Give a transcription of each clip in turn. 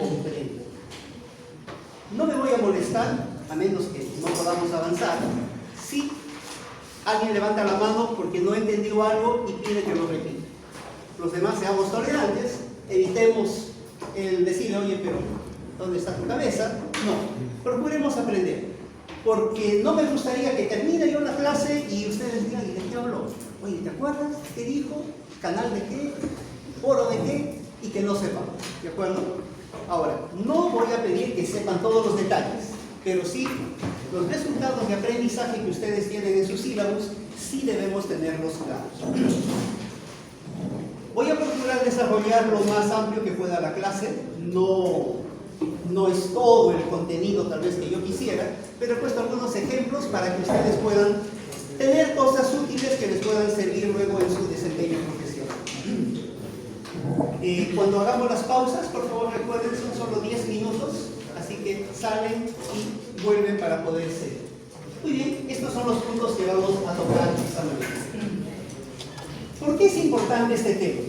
comprendo. No me voy a molestar, a menos que no podamos avanzar, si alguien levanta la mano porque no entendió algo y pide que lo repita. Los demás seamos tolerantes, evitemos el decirle, oye, pero ¿dónde está tu cabeza? No, procuremos aprender, porque no me gustaría que termine yo la clase y ustedes digan, ¿y de qué habló? Oye, ¿te acuerdas? ¿Qué dijo? ¿Canal de qué? ¿Foro de qué? Y que no sepan, ¿de acuerdo? Ahora, no voy a pedir que sepan todos los detalles, pero sí, los resultados de aprendizaje que ustedes tienen en sus sílabos, sí debemos tenerlos claros. Voy a procurar desarrollar lo más amplio que pueda la clase, no es todo el contenido tal vez que yo quisiera, pero he puesto algunos ejemplos para que ustedes puedan tener cosas útiles que les puedan servir luego en su desempeño profesional. Cuando hagamos las pausas, por favor recuerden, son solo 10 minutos, así que salen y vuelven para poder seguir. Muy bien, estos son los puntos que vamos a tocar esta mañana. ¿Por qué es importante este tema?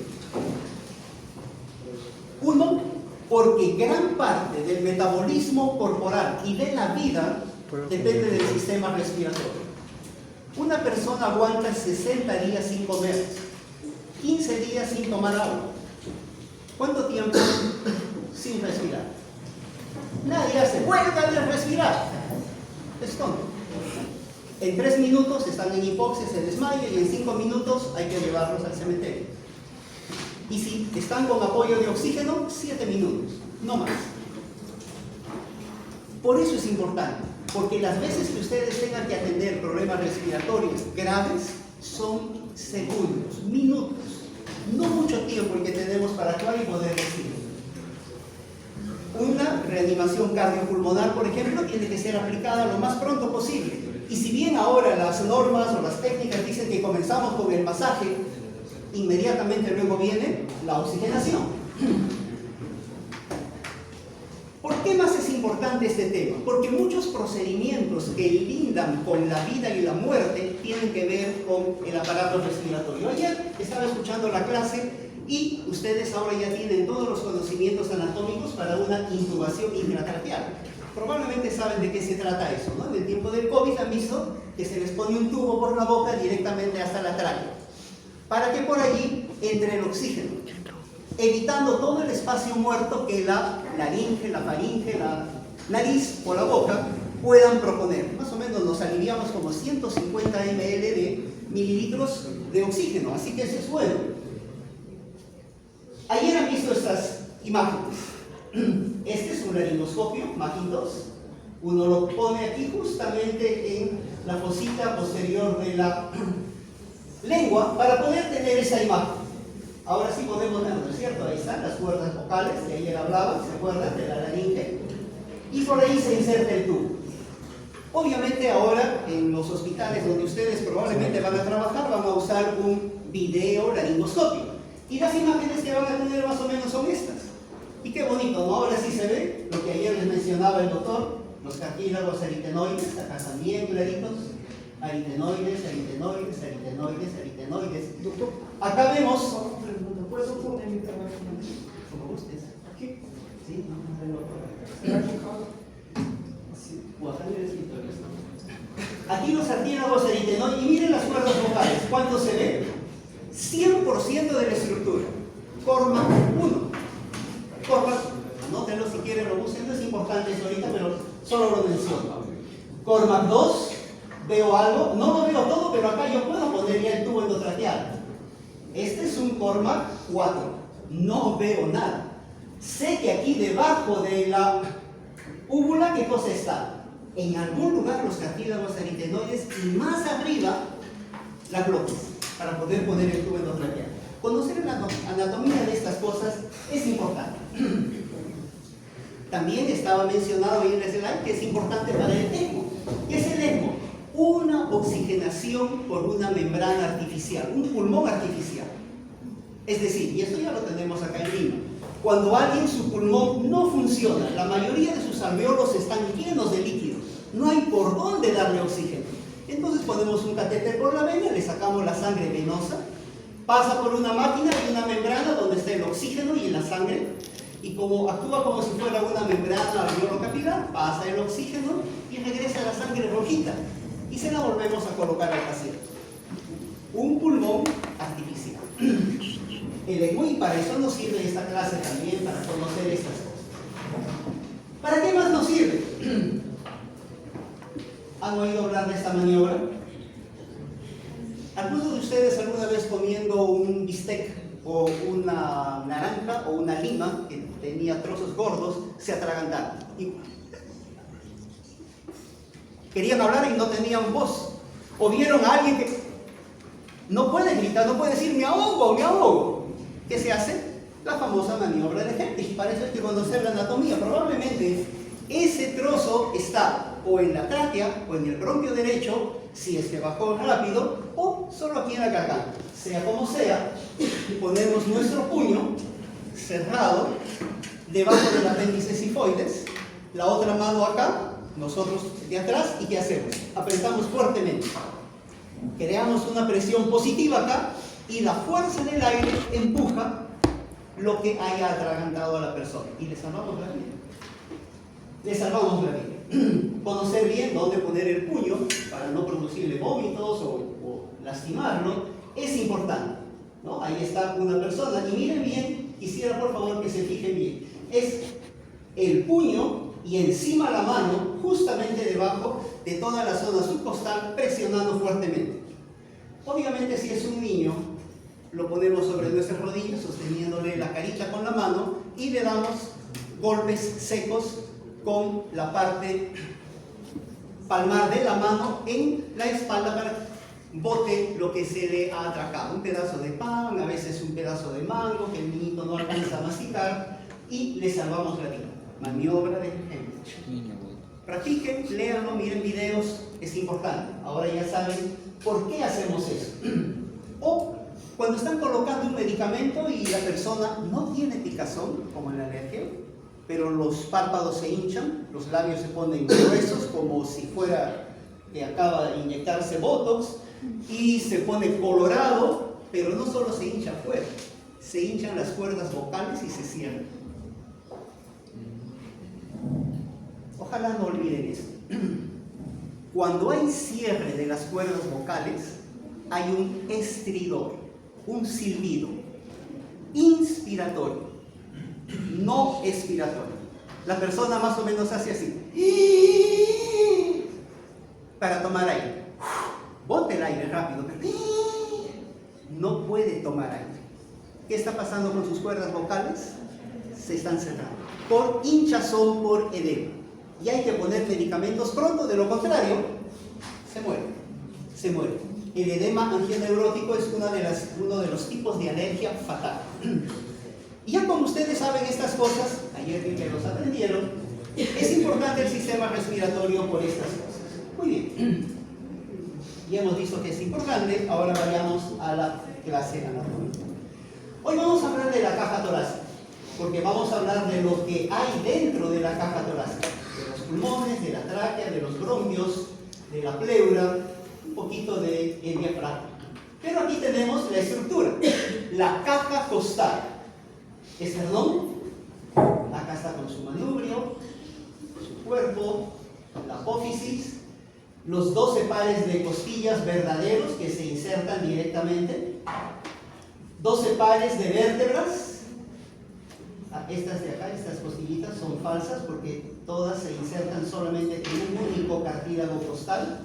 Uno, porque gran parte del metabolismo corporal y de la vida depende del sistema respiratorio. Una persona aguanta 60 días sin comer, 15 días sin tomar agua. ¿Cuánto tiempo sin respirar? Nadie hace, vuelve a respirar. Es tonto. En 3 minutos están en hipoxia, se desmayan, y en 5 minutos hay que llevarlos al cementerio. Y si están con apoyo de oxígeno, 7 minutos, no más. Por eso es importante, porque las veces que ustedes tengan que atender problemas respiratorios graves son segundos, minutos, no mucho tiempo el que tenemos para actuar y poder decir. Una reanimación cardiopulmonar, por ejemplo, tiene que ser aplicada lo más pronto posible. Y si bien ahora las normas o las técnicas dicen que comenzamos con el masaje, inmediatamente luego viene la oxigenación. ¿Por qué más es importante este tema? Porque muchos procedimientos que lindan con la vida y la muerte tienen que ver con el aparato respiratorio. Ayer estaba escuchando la clase y ustedes ahora ya tienen todos los conocimientos anatómicos para una intubación intratraqueal. Probablemente saben de qué se trata eso, ¿no? En el tiempo del COVID han visto que se les pone un tubo por la boca directamente hasta la tráquea, para que por allí entre el oxígeno, evitando todo el espacio muerto que la laringe, la faringe, la nariz o la boca puedan proponer. Más o menos nos aliviamos como 150 ml de mililitros de oxígeno, así que eso es bueno. Ayer han visto estas imágenes. Este es un laringoscopio, Macintosh. Uno lo pone aquí justamente en la fosita posterior de la lengua para poder tener esa imagen. Ahora sí podemos ver, ¿no es cierto? Ahí están las cuerdas vocales, de ayer hablaba, ¿se acuerdan? De la laringe. Y por ahí se inserta el tubo. Obviamente ahora en los hospitales donde ustedes probablemente van a trabajar van a usar un video laringoscopio. Y las imágenes que van a tener más o menos son estas. Y qué bonito, ¿no? Ahora sí se ve lo que ayer les mencionaba el doctor, los cartílagos aritenoides, acá están bien claritos, aritenoides, aritenoides, aritenoides, aritenoides. Doctor, acá vemos... ¿puedo poner mi teléfono? Como gustes. ¿Aquí? Sí, ¿Será fijado? sí. Aquí los cartílagos aritenoides, y miren las cuerdas vocales, ¿cuánto se ve? 100% de la estructura. Cormac 1. Cormac, anótenlo si quieren, lo busquen, no es importante eso ahorita, pero solo lo menciono. Cormac 2, veo algo, no lo veo todo, pero acá yo puedo poner ya el tubo endotraqueal. Este es un Cormac 4, no veo nada. Sé que aquí debajo de la úvula, ¿qué cosa está? En algún lugar los cartílagos aritenoides y más arriba la glotis, para poder poner el tubo endotraqueal. Conocer la anatomía de estas cosas es importante. También estaba mencionado ahí en el slide que es importante para el ECMO. ¿Qué es el ECMO? Una oxigenación por una membrana artificial, un pulmón artificial. Es decir, y esto ya lo tenemos acá en Lima, cuando alguien su pulmón no funciona, la mayoría de sus alveolos están llenos de líquidos, no hay por dónde darle oxígeno. Entonces ponemos un catéter por la vena, le sacamos la sangre venosa, pasa por una máquina y una membrana donde está el oxígeno y la sangre, Y como actúa como si fuera una membrana alveolo-capilar, pasa el oxígeno y regresa la sangre rojita. Y se la volvemos a colocar al paciente. Un pulmón artificial. El ECMO, para eso nos sirve esta clase también, para conocer estas cosas. ¿Para qué más nos sirve? ¿Han oído hablar de esta maniobra? ¿Alguno de ustedes alguna vez comiendo un bistec o una naranja o una lima que tenía trozos gordos se atragantaron? Querían hablar y no tenían voz. O vieron a alguien que no puede gritar, no puede decir me ahogo, me ahogo. ¿Qué se hace? La famosa maniobra de Heimlich. Para eso hay que conocer la anatomía. Probablemente ese trozo está o en la tráquea o en el bronquio derecho, si es que bajó rápido, o solo aquí en la garganta. Sea como sea, ponemos nuestro puño cerrado debajo del apéndice sifoides, la otra mano acá, nosotros de atrás, ¿y qué hacemos? Apretamos fuertemente. Creamos una presión positiva acá y la fuerza del aire empuja lo que haya atragantado a la persona y le salvamos la vida. Le salvamos la vida. Conocer bien dónde poner el puño para no producirle vómitos o lastimarlo es importante, ¿no? Ahí está una persona y miren bien, quisiera por favor que se fijen bien. Es el puño y encima la mano, justamente debajo de toda la zona subcostal, presionando fuertemente. Obviamente si es un niño, lo ponemos sobre nuestras rodillas, sosteniéndole la carita con la mano y le damos golpes secos con la parte palmar de la mano en la espalda para que bote lo que se le ha atracado. Un pedazo de pan, a veces un pedazo de mango que el niñito no alcanza a masticar y le salvamos la vida. Maniobra de Heimlich. Practiquen, léanlo, miren videos, es importante. Ahora ya saben por qué hacemos eso. O cuando están colocando un medicamento y la persona no tiene picazón, como en la alergia, pero los párpados se hinchan, los labios se ponen gruesos como si fuera que acaba de inyectarse Botox y se pone colorado, pero no solo se hincha afuera, se hinchan las cuerdas vocales y se cierran. Ojalá no olviden esto. Cuando hay cierre de las cuerdas vocales, hay un estridor, un silbido inspiratorio, no expiratorio. La persona más o menos hace así para tomar aire. Bote el aire rápido, pero no puede tomar aire. ¿Qué está pasando con sus cuerdas vocales? Se están cerrando por hinchazón, por edema. Y hay que poner medicamentos pronto, de lo contrario, se muere. El edema angioneurótico es uno de los tipos de alergia fatal. Y ya como ustedes saben estas cosas, ayer que los aprendieron, es importante el sistema respiratorio por estas cosas. Muy bien. Ya hemos visto que es importante, ahora vayamos a la clase anatómica. Hoy vamos a hablar de la caja torácica, porque vamos a hablar de lo que hay dentro de la caja torácica. De los pulmones, de la tráquea, de los bronquios, de la pleura, un poquito de diafragma. Pero aquí tenemos la estructura, la caja costal. Esternón, acá está con su manubrio, su cuerpo, la apófisis, los 12 pares de costillas verdaderos que se insertan directamente, 12 pares de vértebras. Estas de acá, estas costillitas son falsas porque todas se insertan solamente en un único cartílago costal,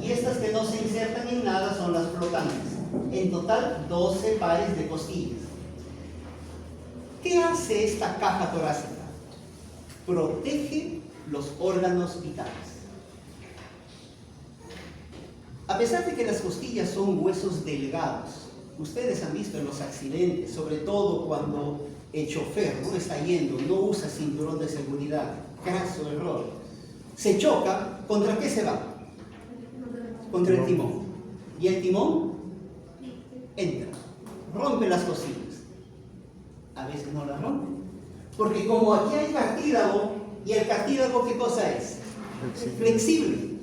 y estas que no se insertan en nada son las flotantes. En total 12 pares de costillas. ¿Qué hace esta caja torácica? Protege los órganos vitales. A pesar de que las costillas son huesos delgados, ustedes han visto en los accidentes, sobre todo cuando el chofer no está yendo, no usa cinturón de seguridad, caso error, se choca, ¿contra qué se va? Contra el timón. Y el timón entra, rompe las costillas. A veces no las rompe, porque como aquí hay cartílago, y el cartílago ¿qué cosa es? Flexible.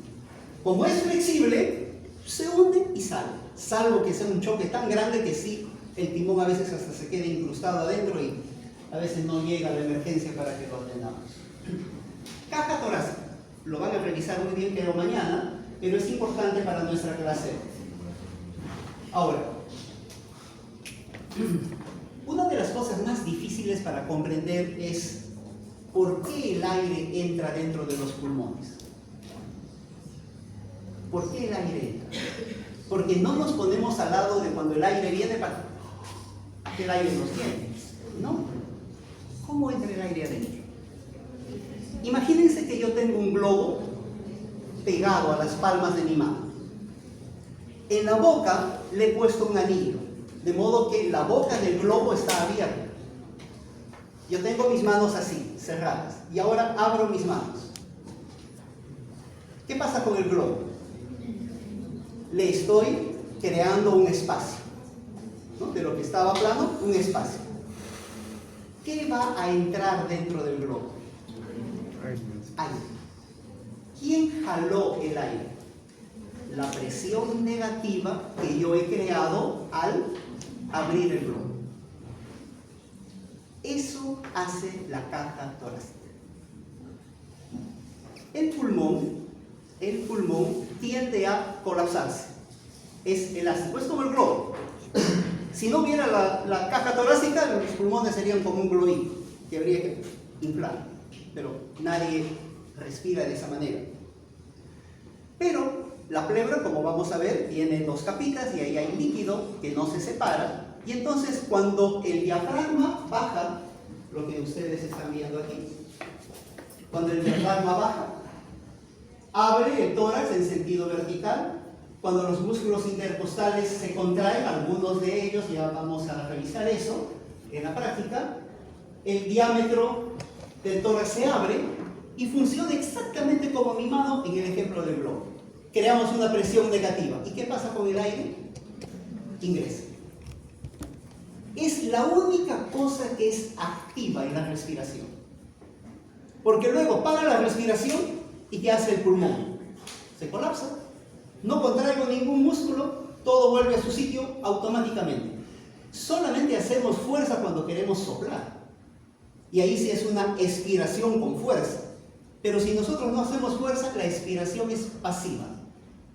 Como es flexible, se hunde y sale, salvo que sea un choque tan grande que sí, el timón a veces hasta se queda incrustado adentro y a veces no llega la emergencia para que lo atendamos. Caja torácica, lo van a revisar muy bien creo mañana, pero es importante para nuestra clase. Ahora, una de las cosas más difíciles para comprender es por qué el aire entra dentro de los pulmones. ¿Por qué el aire entra? Porque no nos ponemos al lado de cuando el aire viene para que el aire nos llene. No. ¿Cómo entra el aire adentro? Imagínense que yo tengo un globo pegado a las palmas de mi mano. En la boca le he puesto un anillo, de modo que la boca del globo está abierta. Yo tengo mis manos así, cerradas, y ahora abro mis manos. ¿Qué pasa con el globo? Le estoy creando un espacio, ¿no? De lo que estaba plano, un espacio. ¿Qué va a entrar dentro del globo? Aire. ¿Quién jaló el aire? La presión negativa que yo he creado al abrir el globo. Eso hace la caja torácica. El pulmón tiende a colapsarse. Es elástico, es como el globo. Si no hubiera la caja torácica, los pulmones serían como un globito que habría que inflar. Pero nadie respira de esa manera. Pero la pleura, como vamos a ver, tiene dos capitas y ahí hay líquido que no se separa. Y entonces cuando el diafragma baja, lo que ustedes están viendo aquí, cuando el diafragma baja, abre el tórax en sentido vertical. Cuando los músculos intercostales se contraen, algunos de ellos, ya vamos a revisar eso en la práctica, el diámetro del tórax se abre y funciona exactamente como mi mano en el ejemplo del globo. Creamos una presión negativa. ¿Y qué pasa con el aire? Ingresa. Es la única cosa que es activa en la respiración. Porque luego para la respiración, ¿y qué hace el pulmón? Se colapsa. No contraigo ningún músculo, todo vuelve a su sitio automáticamente. Solamente hacemos fuerza cuando queremos soplar. Y ahí sí es una expiración con fuerza. Pero si nosotros no hacemos fuerza, la expiración es pasiva.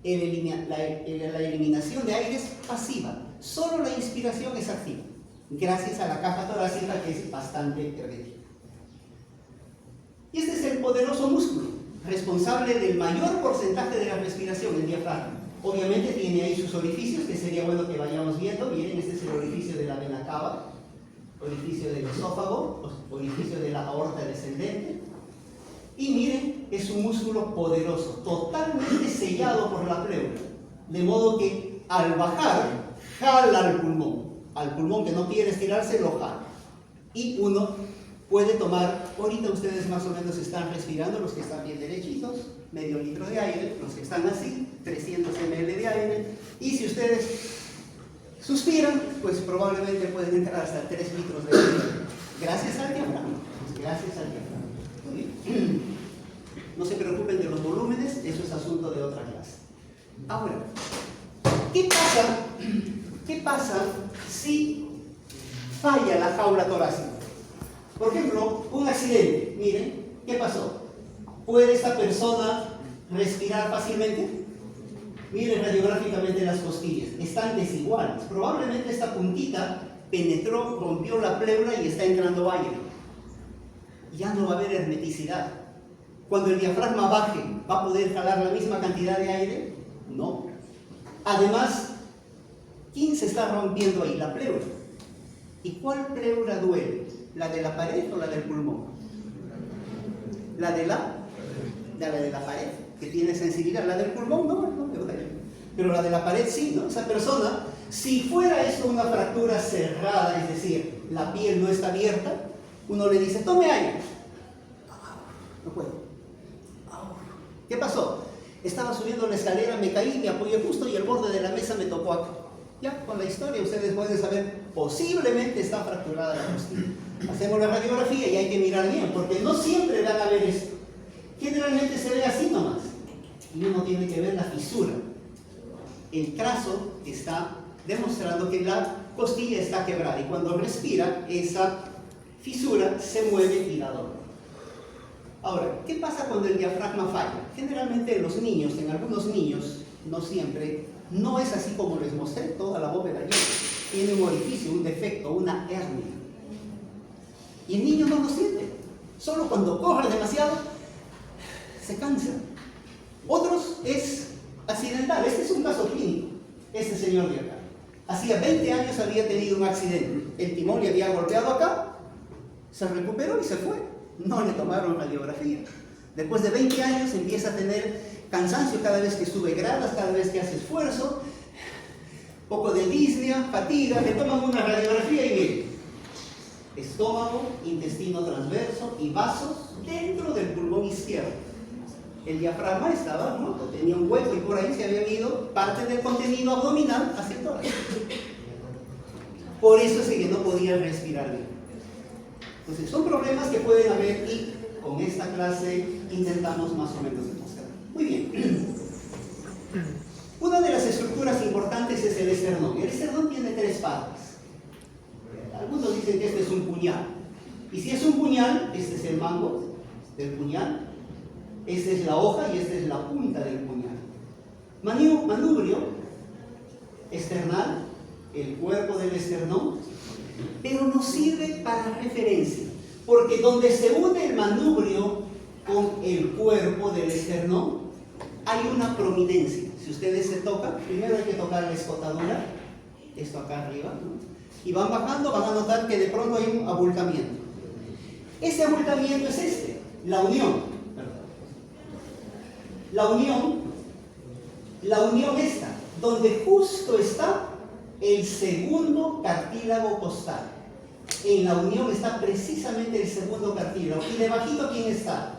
La eliminación de aire es pasiva. Solo la inspiración es activa. Gracias a la caja torácica que es bastante hermética. Y este es el poderoso músculo, responsable del mayor porcentaje de la respiración, el diafragma. Obviamente tiene ahí sus orificios, que sería bueno que vayamos viendo. Miren, este es el orificio de la vena cava, orificio del esófago, orificio de la aorta descendente. Y miren, es un músculo poderoso, totalmente sellado por la pleura. De modo que al bajar, jala al pulmón que no quiere estirarse, lo jala. Y uno puede tomar, ahorita ustedes más o menos están respirando, los que están bien derechitos, medio litro de aire, los que están así, 300 ml de aire, y si ustedes suspiran, pues probablemente pueden entrar hasta 3 litros de aire, gracias al diafragma, gracias al diafragma. No se preocupen de los volúmenes, eso es asunto de otra clase. Ahora, ¿qué pasa si falla la jaula torácica? Por ejemplo, un accidente. Miren, ¿qué pasó? ¿Puede esta persona respirar fácilmente? Miren radiográficamente las costillas. Están desiguales. Probablemente esta puntita penetró, rompió la pleura y está entrando aire. Ya no va a haber hermeticidad. Cuando el diafragma baje, ¿va a poder jalar la misma cantidad de aire? No. Además, ¿quién se está rompiendo ahí? La pleura. ¿Y cuál pleura duele? ¿La de la pared o la del pulmón? La de la pared, que tiene sensibilidad. La del pulmón no me duele. Pero la de la pared sí, ¿no? Esa persona, si fuera esto una fractura cerrada, es decir, la piel no está abierta, uno le dice, tome aire. No puedo. ¿Qué pasó? Estaba subiendo la escalera, me caí, me apoyé justo y el borde de la mesa me tocó acá. Ya, con la historia ustedes pueden saber, posiblemente está fracturada la costilla. Hacemos la radiografía y hay que mirar bien, porque no siempre van a ver esto. Generalmente se ve así nomás. Y uno tiene que ver la fisura. El trazo está demostrando que la costilla está quebrada. Y cuando respira, esa fisura, se mueve y da dolor. Ahora, ¿qué pasa cuando el diafragma falla? Generalmente en los niños, en algunos niños, no siempre, no es así como les mostré, toda la bóveda llena. Tiene un orificio, un defecto, una hernia. Y el niño no lo siente. Solo cuando corre demasiado, se cansa. Otros es accidental. Este es un caso clínico. Este señor de acá. Hacía 20 años había tenido un accidente. El timón le había golpeado acá, se recuperó y se fue. No le tomaron radiografía. Después de 20 años empieza a tener cansancio cada vez que sube gradas, cada vez que hace esfuerzo, poco de disnea, fatiga, le toman una radiografía y miren, estómago, intestino transverso y vasos dentro del pulmón izquierdo. El diafragma estaba roto, tenía un hueco y por ahí se había ido parte del contenido abdominal hacia el tórax. Por eso es que no podía respirar bien. Entonces, son problemas que pueden haber y con esta clase intentamos más o menos demostrar. Muy bien. Una de las estructuras importantes es el esternón. El esternón tiene 3 partes. Algunos dicen que este es un puñal. Y si es un puñal, este es el mango del puñal, esta es la hoja y esta es la punta del puñal. Manubrio esternal, el cuerpo del esternón, pero nos sirve para referencia, porque donde se une el manubrio con el cuerpo del esternón, hay una prominencia. Si ustedes se tocan, primero hay que tocar la escotadura, esto acá arriba, ¿no? Y van bajando, van a notar que de pronto hay un abultamiento. Ese abultamiento es este, la unión. La unión esta, donde justo está el segundo cartílago costal. En la unión está precisamente el segundo cartílago. Y debajito, ¿quién está?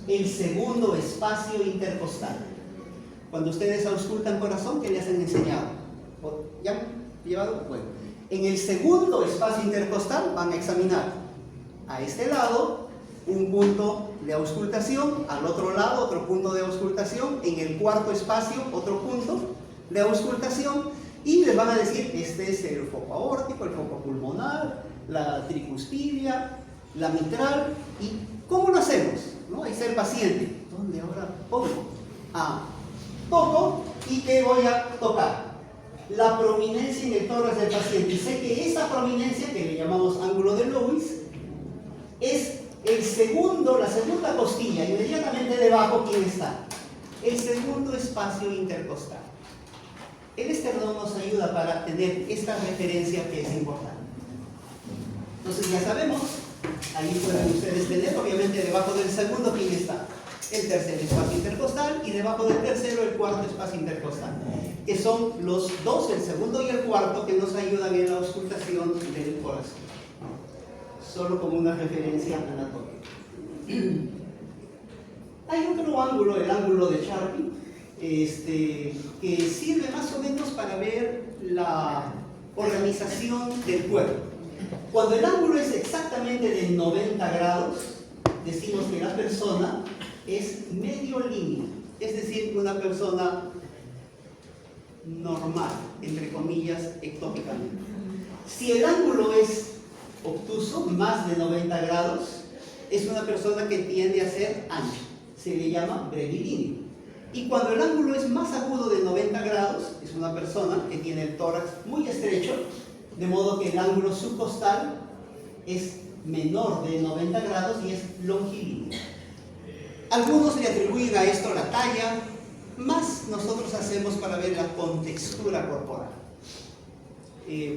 El segundo espacio intercostal. Cuando ustedes auscultan corazón, ¿qué les han enseñado? ¿Ya han llevado? Bueno, en el segundo espacio intercostal van a examinar a este lado un punto de auscultación, al otro lado otro punto de auscultación, en el cuarto espacio otro punto de auscultación, y les van a decir, este es el foco aórtico, el foco pulmonar, la tricuspidia, la mitral. ¿Y cómo lo hacemos? ¿No? Hay ser paciente. ¿Dónde ahora pongo? Toco, y ¿qué voy a tocar? La prominencia en el tórax del paciente. Y sé que esa prominencia, que le llamamos ángulo de Lewis, es la segunda costilla. Inmediatamente debajo, ¿quién está? El segundo espacio intercostal. El esternón nos ayuda para tener esta referencia que es importante. Entonces ya sabemos, ahí pueden ustedes tener, obviamente debajo del segundo, ¿quién está? El tercer espacio intercostal, y debajo del tercero el cuarto espacio intercostal, que son los dos, el segundo y el cuarto, que nos ayudan en la auscultación del corazón. Solo como una referencia anatómica. Hay otro ángulo, el ángulo de Charpy, que sirve más o menos para ver la organización del cuerpo. Cuando el ángulo es exactamente de 90 grados, decimos que la persona es medio línea, es decir, una persona normal, entre comillas, ectópicamente. Si el ángulo es obtuso, más de 90 grados, es una persona que tiende a ser ancha, se le llama brevilíneo. Y cuando el ángulo es más agudo de 90 grados, es una persona que tiene el tórax muy estrecho, de modo que el ángulo subcostal es menor de 90 grados y es longilíneo. Algunos le atribuyen a esto la talla, más nosotros hacemos para ver la contextura corporal.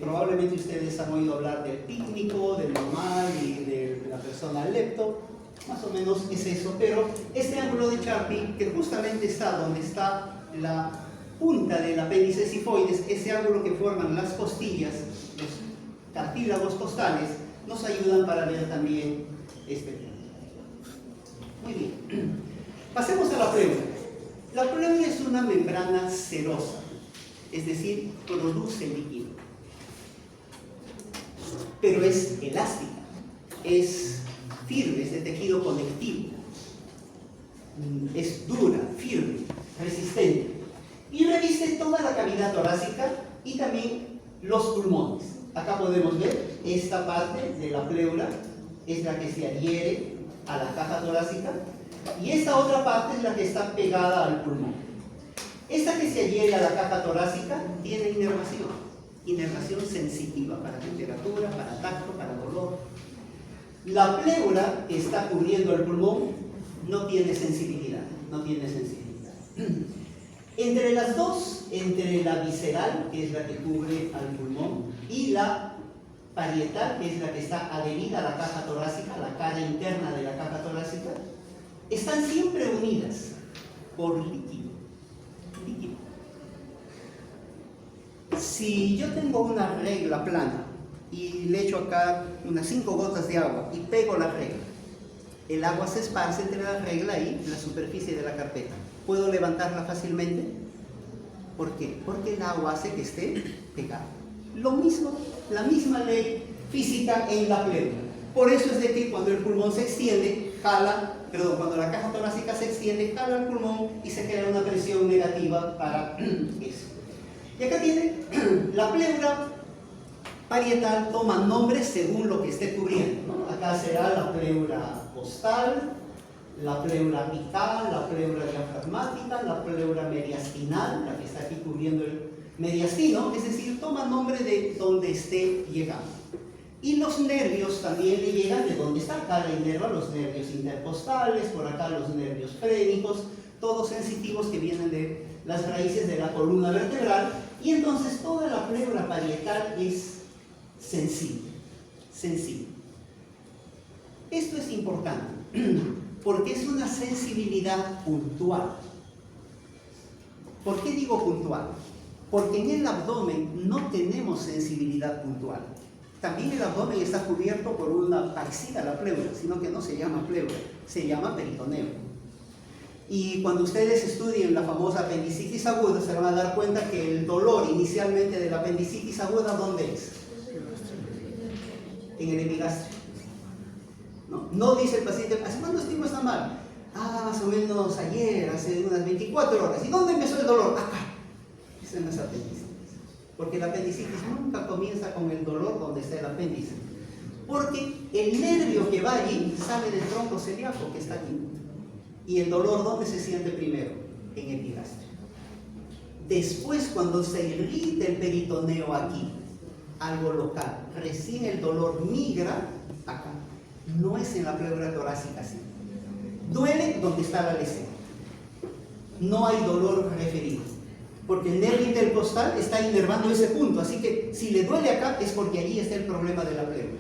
Probablemente ustedes han oído hablar del pícnico, del normal y de la persona lepto, más o menos es eso, pero este ángulo de Charpy, que justamente está donde está la punta del apéndice sifoides, ese ángulo que forman las costillas, los cartílagos costales, nos ayudan para ver también este tema. Muy bien, pasemos a la pleura. La pleura es una membrana serosa, es decir, produce líquido, pero es elástica, es firme, es de tejido conectivo, es dura, firme, resistente, y reviste toda la cavidad torácica y también los pulmones. Acá podemos ver esta parte de la pleura es la que se adhiere a la caja torácica y esta otra parte es la que está pegada al pulmón. Esta que se adhiere a la caja torácica tiene inervación sensitiva para temperatura, para tacto, para dolor. La pleura que está cubriendo el pulmón no tiene sensibilidad, Entre las dos, entre la visceral, que es la que cubre al pulmón, y la parietal, que es la que está adherida a la caja torácica, la cara interna de la caja torácica, están siempre unidas por líquido. Si yo tengo una regla plana y le echo acá unas 5 gotas de agua y pego la regla, el agua se esparce entre la regla y la superficie de la carpeta. ¿Puedo levantarla fácilmente? ¿Por qué? Porque el agua hace que esté pegada. Lo mismo, la misma ley física en la pleura. Por eso es de que cuando el pulmón se extiende, cuando la caja torácica se extiende, jala el pulmón y se crea una presión negativa para eso. Y acá tiene la pleura parietal, toma nombres según lo que esté cubriendo, ¿no? Acá será la pleura costal, la pleura apical, la pleura diafragmática, la pleura mediastinal, la que está aquí cubriendo el mediastino, es decir, toma nombre de donde esté llegando. Y los nervios también le llegan de donde está. Acá le inerva los nervios intercostales, por acá los nervios frénicos, todos sensitivos que vienen de las raíces de la columna vertebral, y entonces toda la pleura parietal es sensible. Esto es importante, porque es una sensibilidad puntual. ¿Por qué digo puntual? Porque en el abdomen no tenemos sensibilidad puntual. También el abdomen está cubierto por una parecida a la pleura, sino que no se llama pleura, se llama peritoneo. Y cuando ustedes estudien la famosa apendicitis aguda, se van a dar cuenta que el dolor inicialmente de la apendicitis aguda, ¿dónde es? En el epigastrio. No dice el paciente, ¿hace cuánto tiempo está mal? Más o menos ayer, hace unas 24 horas. ¿Y dónde empezó el dolor? Acá. Eso no es apendicitis. Porque la apendicitis nunca comienza con el dolor donde está el apéndice. Porque el nervio que va allí sale del tronco celíaco que está aquí. ¿Y el dolor dónde se siente primero? En el epigastrio. Después, cuando se irrita el peritoneo aquí, algo local, recién el dolor migra acá. No es en la pleura torácica así. Duele donde está la lesión. No hay dolor referido. Porque el nervio intercostal está inervando ese punto. Así que si le duele acá es porque allí está el problema de la pleura.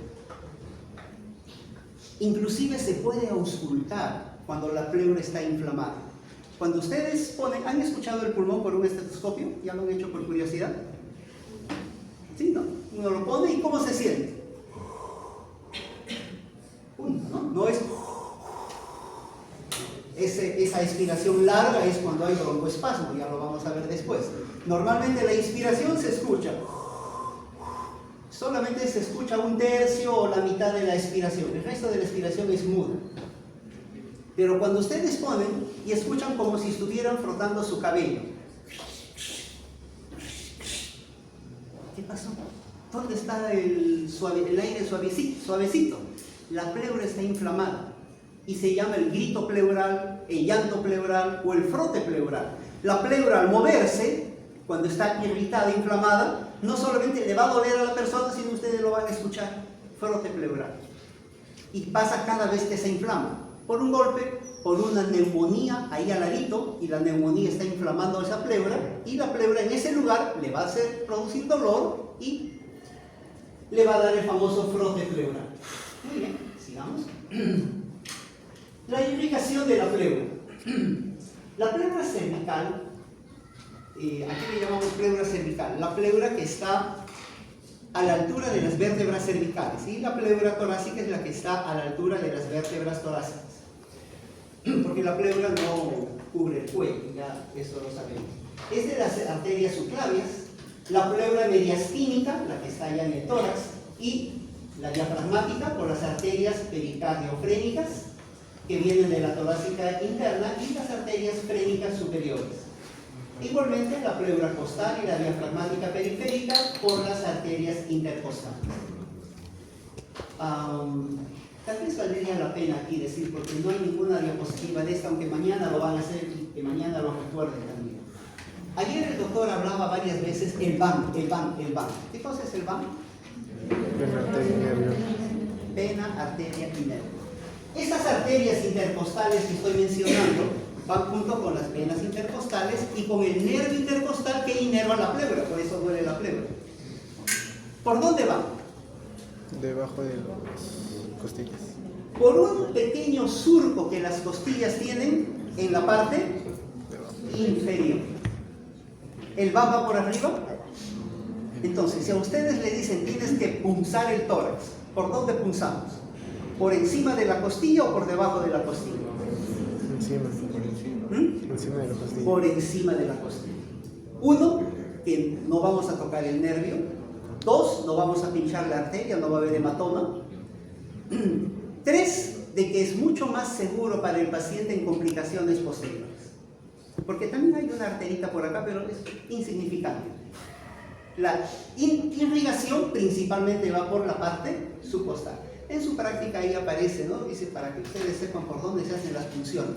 Inclusive se puede auscultar cuando la pleura está inflamada. Cuando ustedes ¿han escuchado el pulmón por un estetoscopio? ¿Ya lo han hecho por curiosidad? ¿Sí, no? Uno lo pone y ¿cómo se siente? No es... Esa expiración larga es cuando hay broncoespasmo, ya lo vamos a ver después. Normalmente la inspiración se escucha. Solamente se escucha 1/3 o la mitad de la expiración. El resto de la expiración es muda. Pero cuando ustedes ponen y escuchan como si estuvieran frotando su cabello. ¿Qué pasó? ¿Dónde está el aire suavecito? La pleura está inflamada y se llama el grito pleural, el llanto pleural o el frote pleural. La pleura al moverse, cuando está irritada, inflamada, no solamente le va a doler a la persona, sino ustedes lo van a escuchar, frote pleural. Y pasa cada vez que se inflama. Por un golpe, por una neumonía ahí al ladito, y la neumonía está inflamando esa pleura, y la pleura en ese lugar le va a hacer producir dolor y le va a dar el famoso frote pleural. Muy bien, sigamos. La irrigación de la pleura. La pleura cervical, aquí le llamamos pleura cervical, la pleura que está a la altura de las vértebras cervicales, y la pleura torácica es la que está a la altura de las vértebras torácicas. Porque la pleura no cubre el cuello, ya eso lo sabemos. Es de las arterias subclavias, la pleura mediastínica, la que está allá en el tórax, y la diafragmática por las arterias pericardiofrénicas que vienen de la torácica interna y las arterias frénicas superiores. Igualmente la pleura costal y la diafragmática periférica por las arterias intercostales. Tal vez valdría la pena aquí decir, porque no hay ninguna diapositiva de esta, aunque mañana lo van a hacer y que mañana lo recuerden también. Ayer el doctor hablaba varias veces el BAN. ¿Qué cosa es el BAN? Pena, arteria y nervio. Vena, arteria y nervio. Estas arterias intercostales que estoy mencionando van junto con las venas intercostales y con el nervio intercostal que inerva la pleura, por eso duele la pleura. ¿Por dónde van? Debajo de las costillas. Por un pequeño surco que las costillas tienen en la parte inferior. ¿El BAN va por arriba? Entonces, si a ustedes le dicen tienes que punzar el tórax, ¿por dónde punzamos? ¿Por encima de la costilla o por debajo de la costilla? Encima. Encima de la costilla. Por encima de la costilla. Uno, que no vamos a tocar el nervio. Dos, no vamos a pinchar la arteria, no va a haber hematoma. Tres, de que es mucho más seguro para el paciente en complicaciones posteriores. Porque también hay una arterita por acá, pero es insignificante. La irrigación principalmente va por la parte subcostal. En su práctica ahí aparece, ¿no? Dice, para que ustedes sepan por dónde se hacen las punciones.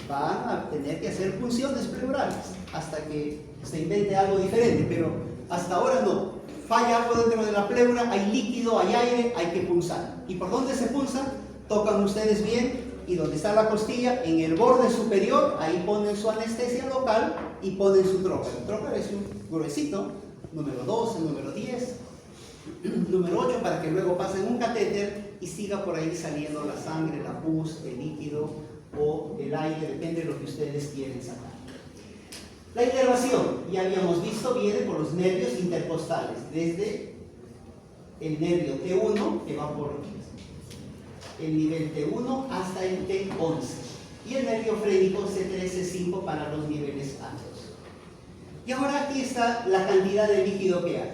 Van a tener que hacer punciones pleurales hasta que se invente algo diferente, pero hasta ahora no. Falla algo dentro de la pleura, hay líquido, hay aire, hay que punzar. ¿Y por dónde se punza? Tocan ustedes bien y donde está la costilla, en el borde superior, ahí ponen su anestesia local y ponen su trocar. El trocar es un gruesito, número 12, número 10, número 8, para que luego pasen un catéter y siga por ahí saliendo la sangre, la pus, el líquido o el aire, depende de lo que ustedes quieren sacar. La inervación, ya habíamos visto, viene por los nervios intercostales, desde el nervio T1, que va por el nivel T1 hasta el T11, y el nervio frénico C3, C5 para los niveles altos. Y ahora aquí está la cantidad de líquido que hay.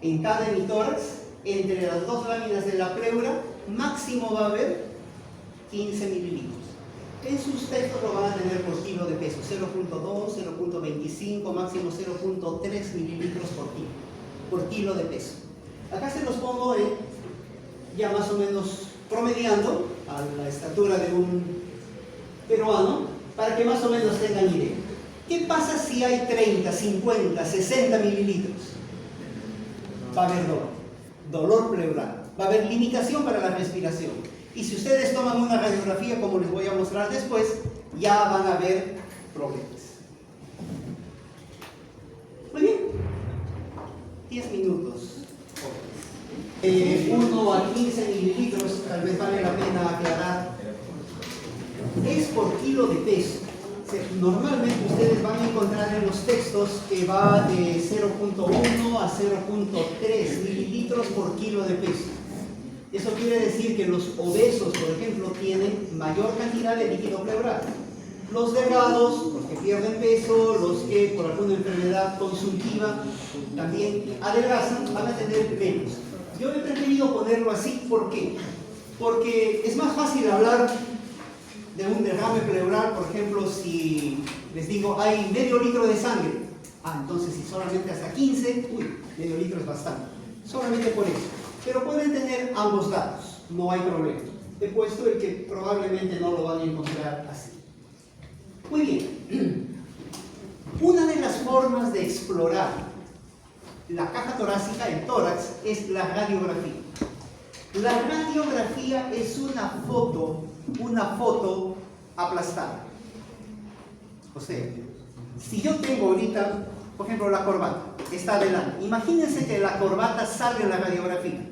En cada hemitórax, entre las dos láminas de la pleura, máximo va a haber 15 mililitros. En sus textos lo van a tener por kilo de peso, 0.2, 0.25, máximo 0.3 mililitros por kilo de peso. Acá se los pongo ya más o menos promediando a la estatura de un peruano, para que más o menos tengan idea. ¿Qué pasa si hay 30, 50, 60 mililitros? Va a haber dolor pleural, va a haber limitación para la respiración. Y si ustedes toman una radiografía, como les voy a mostrar después, ya van a ver problemas. Muy bien. 10 minutos. 1 a 15 mililitros, tal vez vale la pena aclarar. Es por kilo de peso. Normalmente ustedes van a encontrar en los textos que va de 0.1 a 0.3 mililitros por kilo de peso. Eso quiere decir que los obesos, por ejemplo, tienen mayor cantidad de líquido pleural. Los delgados, los que pierden peso, los que por alguna enfermedad consultiva también adelgazan, van a tener menos. Yo he preferido ponerlo así, ¿por qué? Porque es más fácil hablar de un derrame pleural, por ejemplo, si les digo hay medio litro de sangre. Entonces si solamente hasta 15, medio litro es bastante. Solamente por eso. Pero pueden tener ambos datos, no hay problema. He puesto el que probablemente no lo van a encontrar así. Muy bien. Una de las formas de explorar la caja torácica, el tórax, es la radiografía. La radiografía es una foto aplastada. O sea, si yo tengo ahorita, por ejemplo, la corbata, está adelante. Imagínense que la corbata sale en la radiografía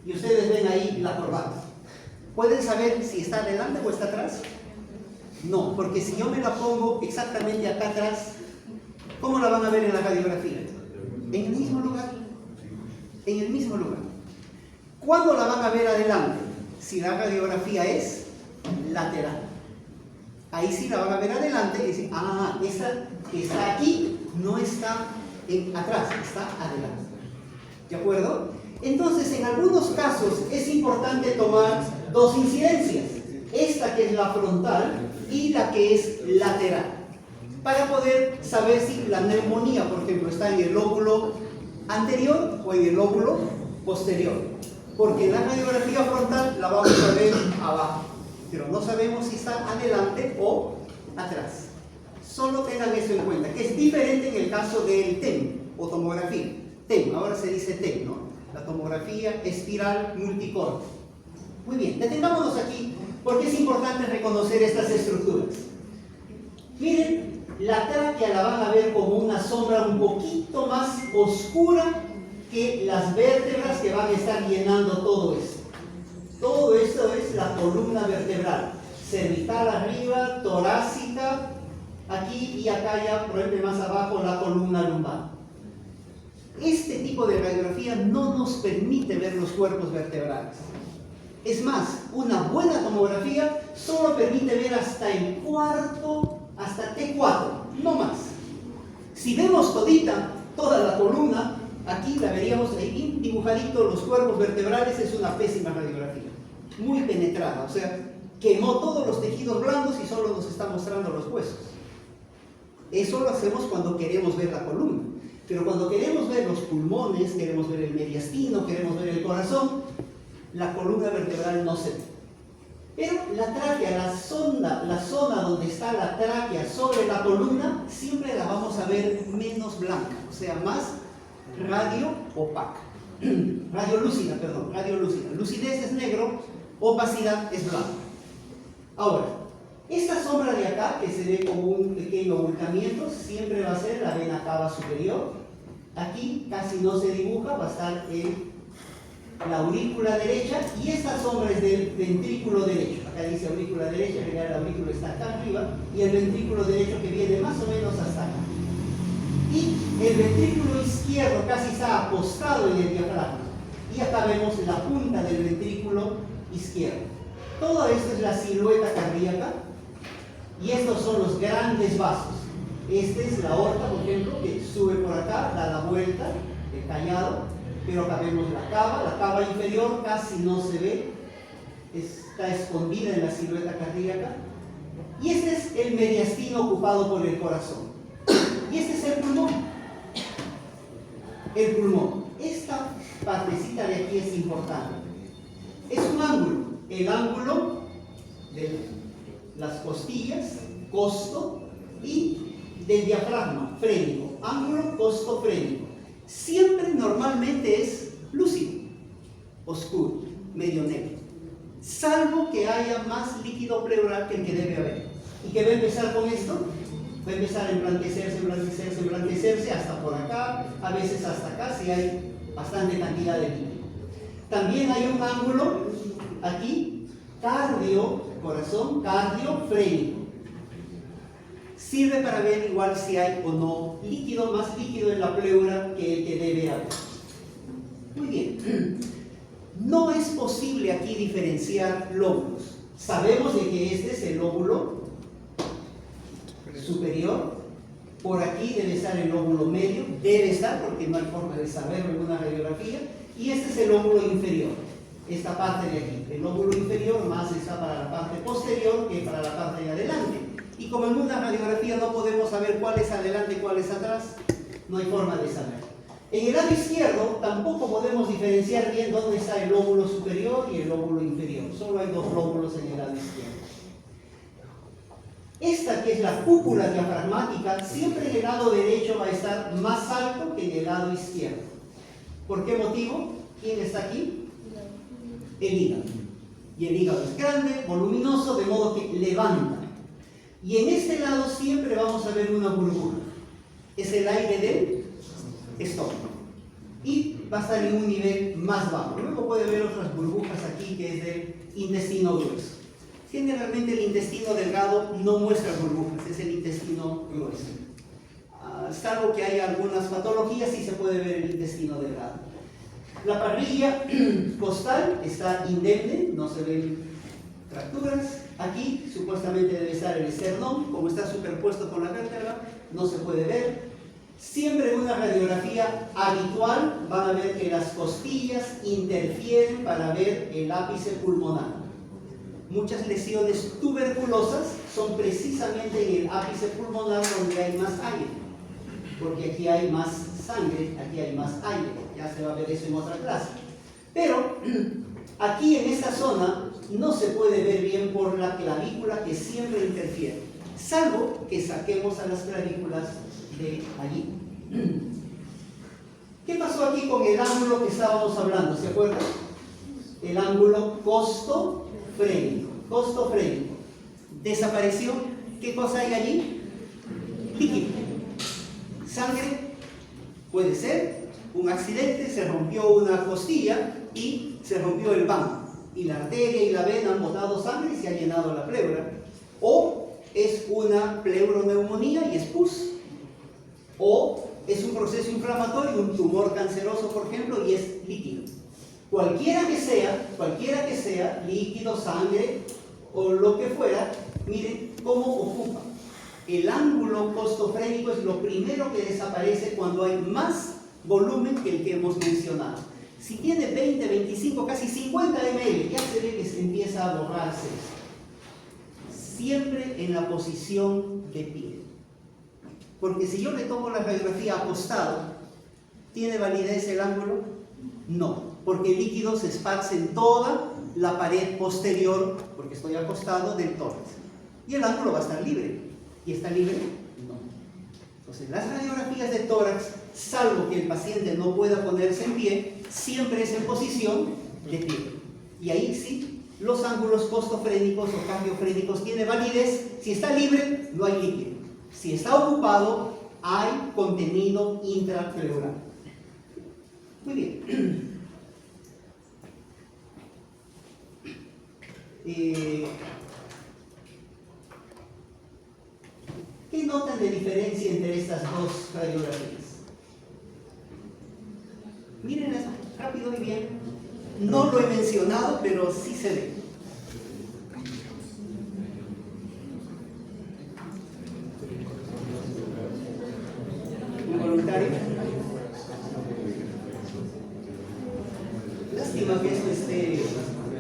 y ustedes ven ahí la corbata. ¿Pueden saber si está adelante o está atrás? No, porque si yo me la pongo exactamente acá atrás, ¿cómo la van a ver en la radiografía? En el mismo lugar. En el mismo lugar. ¿Cuándo la van a ver adelante? Si la radiografía es lateral. Ahí sí la van a ver adelante y decir, esta que está aquí no está atrás, está adelante. ¿De acuerdo? Entonces, en algunos casos es importante tomar dos incidencias. Esta que es la frontal y la que es lateral. Para poder saber si la neumonía, por ejemplo, está en el lóbulo anterior o en el lóbulo posterior. Porque en la radiografía frontal la vamos a ver abajo, pero no sabemos si está adelante o atrás. Solo tengan eso en cuenta, que es diferente en el caso del TEM o tomografía. TEM, ahora se dice TEM, ¿no? La tomografía espiral multicorte. Muy bien, detengámonos aquí porque es importante reconocer estas estructuras. Miren, la tráquea la van a ver como una sombra un poquito más oscura que las vértebras que van a estar llenando todo esto. Todo esto es la columna vertebral, cervical arriba, torácica, aquí y acá ya, por ejemplo, más abajo, la columna lumbar. Este tipo de radiografía no nos permite ver los cuerpos vertebrales. Es más, una buena tomografía solo permite ver hasta el cuarto, hasta T4, no más. Si vemos toda la columna, aquí la veríamos ahí dibujadito, los cuerpos vertebrales, es una pésima radiografía. Muy penetrada, o sea, quemó todos los tejidos blandos y solo nos está mostrando los huesos. Eso lo hacemos cuando queremos ver la columna. Pero cuando queremos ver los pulmones, queremos ver el mediastino, queremos ver el corazón, la columna vertebral no se ve. Pero la tráquea, la zona donde está la tráquea sobre la columna, siempre la vamos a ver menos blanca, o sea, más radio opaca. Radiolúcida, perdón, radiolúcida. Lucidez es negro, opacidad es blanca. Ahora, esta sombra de acá, que se ve como un pequeño abultamiento, siempre va a ser la vena cava superior. Aquí casi no se dibuja, va a estar en la aurícula derecha, y esta sombra es del ventrículo derecho. Acá dice aurícula derecha, que el aurículo está acá arriba, y el ventrículo derecho que viene más o menos hasta acá. Y el ventrículo izquierdo casi está apostado en el diafragma. Y acá vemos la punta del ventrículo izquierdo. Todo esto es la silueta cardíaca, y estos son los grandes vasos. Este es la aorta, por ejemplo, que sube por acá, da la vuelta, el callado, pero acá vemos la cava inferior casi no se ve, está escondida en la silueta cardíaca. Y este es el mediastino ocupado por el corazón. Y este es el pulmón. El pulmón. Esta partecita de aquí es importante. Es un ángulo. El ángulo de las costillas, costo, y del diafragma, frénico. Ángulo costo-frénico. Siempre normalmente es lúcido, oscuro, medio negro. Salvo que haya más líquido pleural que el que debe haber. ¿Y qué va a empezar con esto? Va a empezar a emblanquecerse hasta por acá, a veces hasta acá si hay bastante cantidad de líquido. También hay un ángulo aquí, corazón, cardio-frénico. Sirve para ver igual si hay o no líquido, más líquido en la pleura que el que debe haber. Muy bien. No es posible aquí diferenciar lóbulos. Sabemos de que este es el lóbulo superior. Por aquí debe estar el lóbulo medio. Debe estar porque no hay forma de saberlo en una radiografía. Y este es el lóbulo inferior. Esta parte de aquí. El lóbulo inferior más está para la parte posterior que para la parte de adelante. Y como en una radiografía no podemos saber cuál es adelante y cuál es atrás, no hay forma de saber. En el lado izquierdo tampoco podemos diferenciar bien dónde está el lóbulo superior y el lóbulo inferior. Solo hay dos lóbulos en el lado izquierdo. Esta que es la cúpula diafragmática, siempre en el lado derecho va a estar más alto que en el lado izquierdo. ¿Por qué motivo? ¿Quién está aquí? El hígado. Y el hígado es grande, voluminoso, de modo que levanta. Y en este lado siempre vamos a ver una burbuja. Es el aire del estómago. Y va a estar en un nivel más bajo. Luego puede ver otras burbujas aquí que es del intestino grueso. Generalmente el intestino delgado no muestra burbujas, es el intestino grueso. Salvo que haya algunas patologías, sí se puede ver el intestino delgado. La parrilla costal está indemne, no se ven fracturas. Aquí supuestamente debe estar el esternón, como está superpuesto con la vértebra, no se puede ver. Siempre en una radiografía habitual van a ver que las costillas interfieren para ver el ápice pulmonar. Muchas lesiones tuberculosas son precisamente en el ápice pulmonar donde hay más aire, porque aquí hay más sangre, aquí hay más aire. Ya se va a ver eso en otra clase. Pero aquí en esta zona no se puede ver bien por la clavícula que siempre interfiere, salvo que saquemos a las clavículas de allí. ¿Qué pasó aquí con el ángulo que estábamos hablando? ¿Se acuerdan? El ángulo costofrénico. Costofrénico. Desapareció. ¿Qué cosa hay allí? Líquido. Sangre. Puede ser un accidente, se rompió una costilla y se rompió el banco. Y la arteria y la vena han botado sangre y se ha llenado la pleura. O es una pleuroneumonía y es pus. O es un proceso inflamatorio, un tumor canceroso, por ejemplo, y es líquido. Cualquiera que sea, líquido, sangre o lo que fuera, miren cómo ocupa. El ángulo costofrénico es lo primero que desaparece cuando hay más volumen que el que hemos mencionado. Si tiene 20, 25, casi 50 ml, ya se ve que se empieza a borrarse. Siempre en la posición de pie. Porque si yo le tomo la radiografía acostado, ¿tiene validez el ángulo? No, porque el líquido se esparce en toda la pared posterior, porque estoy acostado, del tórax. Y el ángulo va a estar libre. ¿Y está libre? No. Entonces, las radiografías de tórax, salvo que el paciente no pueda ponerse en pie, siempre es en posición de pie. Y ahí sí, los ángulos costofrénicos o cardiofrénicos tienen validez. Si está libre, no hay líquido. Si está ocupado, hay contenido intrapleural. Muy bien. ¿Qué notan de diferencia entre estas dos radiografías? Miren eso, rápido y bien. No lo he mencionado, pero sí se ve. ¿Un voluntario? Lástima que esto esté.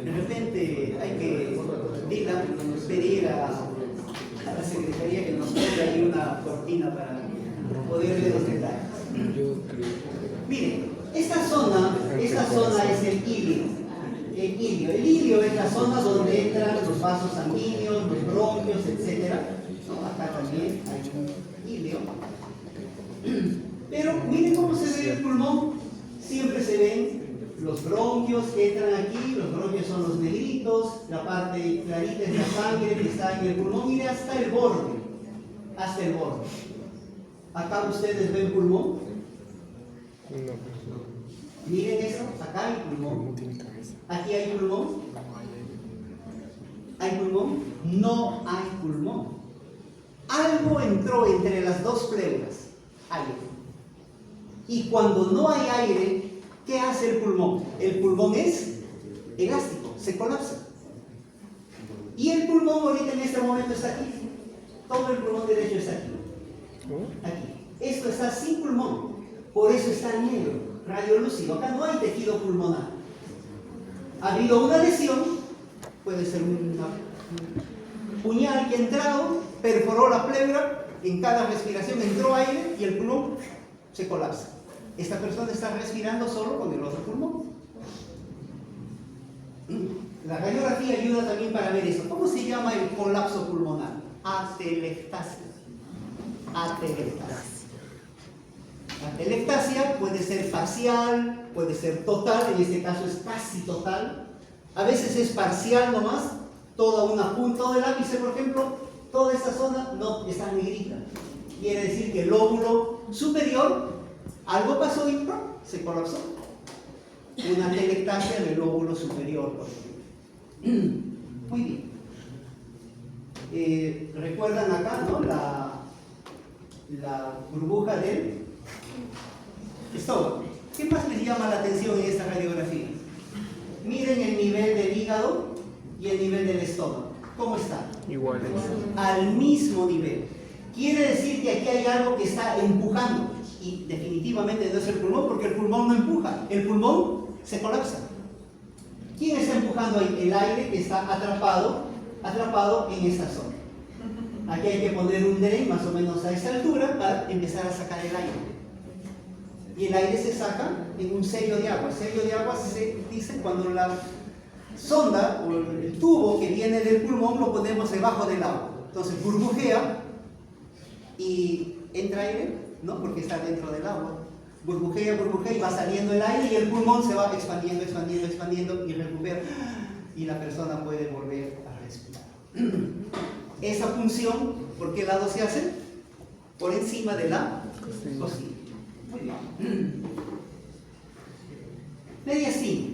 De repente hay que pedir a la secretaría que nos ponga ahí una cortina para poder ver los detalles. Miren, esta zona es el ilio. El ilio es la zona donde entran los vasos sanguíneos, los bronquios, etc. ¿No? Acá también hay un ilio. Pero miren cómo se ve el pulmón. Siempre se ven los bronquios que entran aquí. Los bronquios son los negritos. La parte clarita es la sangre que está en el pulmón. Miren hasta el borde. Hasta el borde. Acá ustedes ven pulmón. Miren eso. Acá hay pulmón. Aquí hay pulmón. ¿Hay pulmón? No hay pulmón. Algo entró entre las dos pleuras. Aire. Y cuando no hay aire, ¿qué hace el pulmón? El pulmón es elástico, se colapsa. Y el pulmón ahorita en este momento está aquí. Todo el pulmón derecho está aquí. Aquí. Esto está sin pulmón. Por eso está negro, radiolúcido. Acá no hay tejido pulmonar. Ha habido una lesión, puede ser un puñal que ha entrado, perforó la pleura, en cada respiración entró aire y el pulmón se colapsa. Esta persona está respirando solo con el otro pulmón. La radiografía ayuda también para ver eso. ¿Cómo se llama el colapso pulmonar? Atelectasia. Atelectasia. La atelectasia puede ser parcial, puede ser total, en este caso es casi total. A veces es parcial nomás, toda una punta del ápice, por ejemplo, toda esta zona no está negrita. Quiere decir que el lóbulo superior, algo pasó y se colapsó. Una atelectasia en el lóbulo superior, por ejemplo. Muy bien. ¿Recuerdan acá, no? La burbuja del estómago. ¿Qué más les llama la atención en esta radiografía? Miren el nivel del hígado y el nivel del estómago. ¿Cómo está? Igual. Al mismo nivel. Quiere decir que aquí hay algo que está empujando. Y definitivamente no es el pulmón, porque el pulmón no empuja. El pulmón se colapsa. ¿Quién está empujando ahí? El aire que está atrapado en esta zona. Aquí hay que poner un dren más o menos a esta altura para empezar a sacar el aire. y el aire se saca en un sello de agua. El sello de agua se dice cuando la sonda o el tubo que viene del pulmón lo ponemos debajo del agua. Entonces burbujea y entra aire, ¿no? Porque está dentro del agua. Burbujea, burbujea y va saliendo el aire y el pulmón se va expandiendo, expandiendo, expandiendo y recupera. Y la persona puede volver a respirar. Esa función, ¿por qué lado se hace? Por encima de la costilla. Muy bien. Mediastino.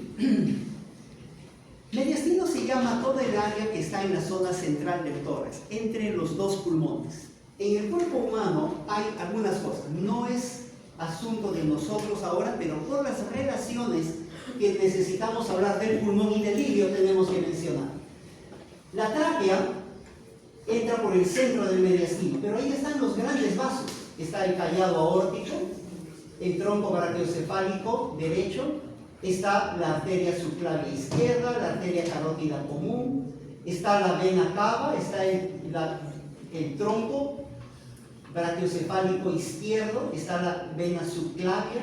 Mediastino se llama toda el área que está en la zona central del tórax, entre los dos pulmones. En el cuerpo humano hay algunas cosas. No es asunto de nosotros ahora, pero por las relaciones que necesitamos hablar del pulmón y del ilio tenemos que mencionar. La tráquea entra por el centro del mediastino, pero ahí están los grandes vasos. Está el callado aórtico, el tronco brachiocefálico derecho, está la arteria subclavia izquierda, la arteria carótida común, está la vena cava, está el tronco brachiocefálico izquierdo, está la vena subclavia,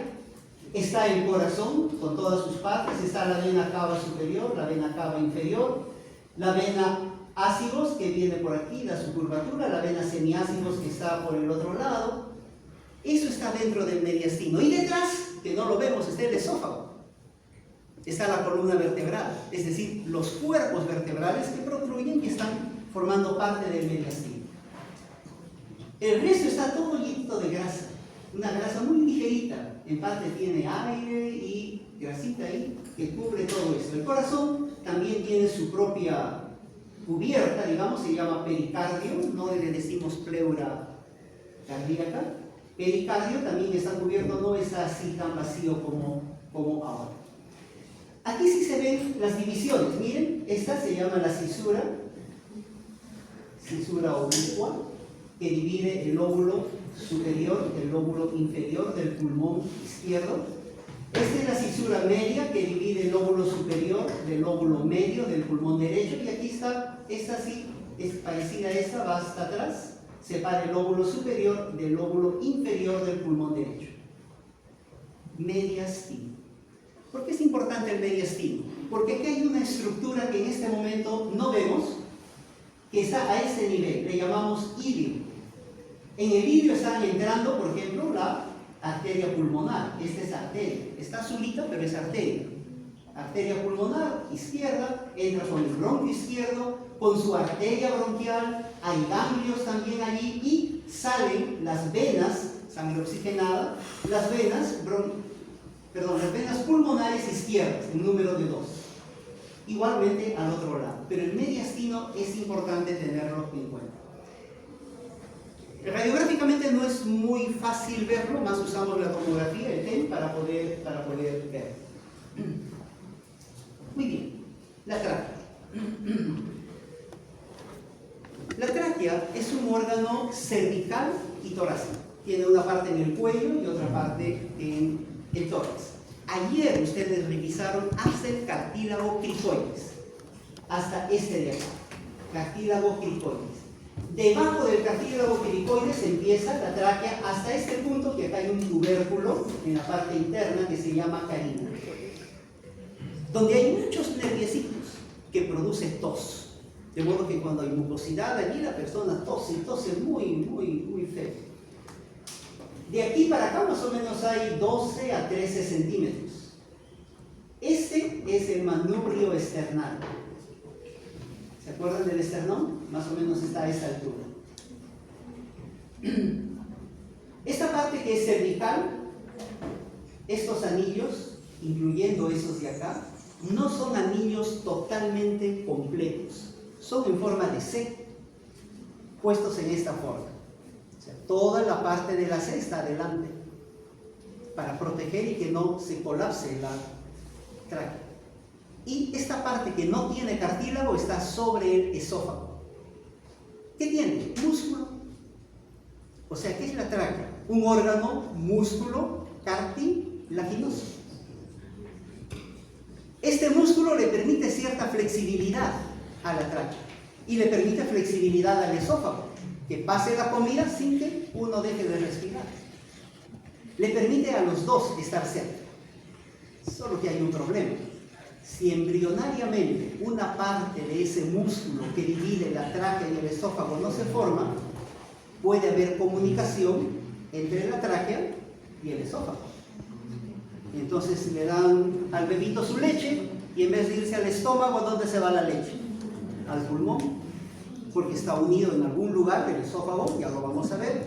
está el corazón con todas sus partes, está la vena cava superior, la vena cava inferior, la vena ácidos que viene por aquí, la subcurvatura, la vena semiácidos que está por el otro lado. Eso está dentro del mediastino. Y detrás, que no lo vemos, está el esófago. Está la columna vertebral, es decir, los cuerpos vertebrales que protruyen y están formando parte del mediastino. El resto está todo lleno de grasa, una grasa muy ligerita, en parte tiene aire y grasita ahí que cubre todo esto. El corazón también tiene su propia cubierta, digamos, se llama pericardio, no le decimos pleura cardíaca. Pericardio también está cubierto, no está así tan vacío como ahora. Aquí sí se ven las divisiones. Miren, esta se llama la cisura oblicua, que divide el lóbulo superior del lóbulo inferior del pulmón izquierdo. Esta es la cisura media, que divide el lóbulo superior del lóbulo medio del pulmón derecho. Y aquí está, esta sí es parecida a esta, va hasta atrás, separa el lóbulo superior del lóbulo inferior del pulmón derecho. Mediastino. ¿Por qué es importante el mediastino? Porque aquí hay una estructura que en este momento no vemos, que está a este nivel, le llamamos ilio. En el ilio están entrando, por ejemplo, la arteria pulmonar. Esta es arteria, está azulita, pero es arteria. Arteria pulmonar izquierda, entra con el bronquio izquierdo, con su arteria bronquial, hay ganglios también allí y salen las venas, sangre oxigenada, las venas pulmonares izquierdas, en número de 2. Igualmente al otro lado, pero el mediastino es importante tenerlo en cuenta. Radiográficamente no es muy fácil verlo, más usamos la tomografía, el TEM, para poder ver. Muy bien, la tráquea. La tráquea es un órgano cervical y torácico. Tiene una parte en el cuello y otra parte en el tórax. Ayer ustedes revisaron hasta el cartílago cricoides, hasta este de acá, cartílago cricoides. Debajo del cartílago cricoides empieza la tráquea hasta este punto, que acá hay un tubérculo en la parte interna que se llama carina, donde hay muchos nerviecitos que producen tos. De modo que cuando hay mucosidad allí la persona tose muy feo. De aquí para acá más o menos hay 12 a 13 centímetros. Este es el manubrio esternal. ¿Se acuerdan del esternón? Más o menos está a esa altura. Esta parte que es cervical, estos anillos, incluyendo esos de acá, no son anillos totalmente completos. Son en forma de C, puestos en esta forma. O sea, toda la parte de la C está adelante, para proteger y que no se colapse la tráquea. Y esta parte que no tiene cartílago está sobre el esófago. ¿Qué tiene? Músculo. O sea, ¿qué es la tráquea? Un órgano músculo cartilaginoso. Este músculo le permite cierta flexibilidad a la tráquea y le permite flexibilidad al esófago, que pase la comida sin que uno deje de respirar. le permite a los dos estar cerca. Solo que hay un problema. Si embrionariamente una parte de ese músculo que divide la tráquea y el esófago no se forma, puede haber comunicación entre la tráquea y el esófago. Entonces le dan al bebito su leche y en vez de irse al estómago, ¿a dónde se va la leche? Al pulmón, porque está unido en algún lugar del esófago, ya lo vamos a ver.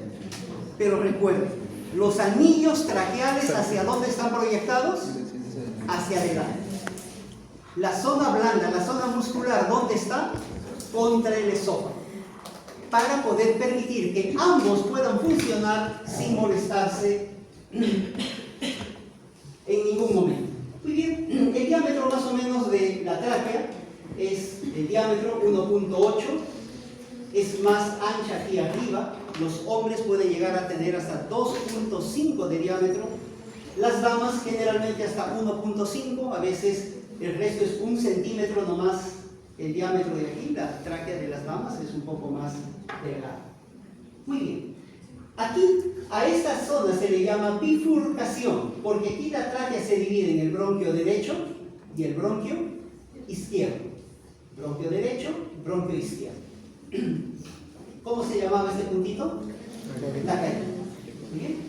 Pero recuerden, los anillos traqueales, ¿hacia dónde están proyectados? Hacia adelante. La zona blanda, la zona muscular, ¿dónde está? Contra el esófago, para poder permitir que ambos puedan funcionar sin molestarse en ningún momento. Muy bien, el diámetro más o menos de la tráquea es el diámetro 1.8, es más ancha aquí arriba. Los hombres pueden llegar a tener hasta 2.5 de diámetro, las damas generalmente hasta 1.5, a veces el resto es 1 centímetro nomás el diámetro de aquí. La tráquea de las damas es un poco más delgada. Muy bien, aquí a esta zona se le llama bifurcación, porque aquí la tráquea se divide en el bronquio derecho y el bronquio izquierdo. Bronquio derecho, bronquio izquierdo. ¿Cómo se llamaba este puntito? La caída. Muy bien.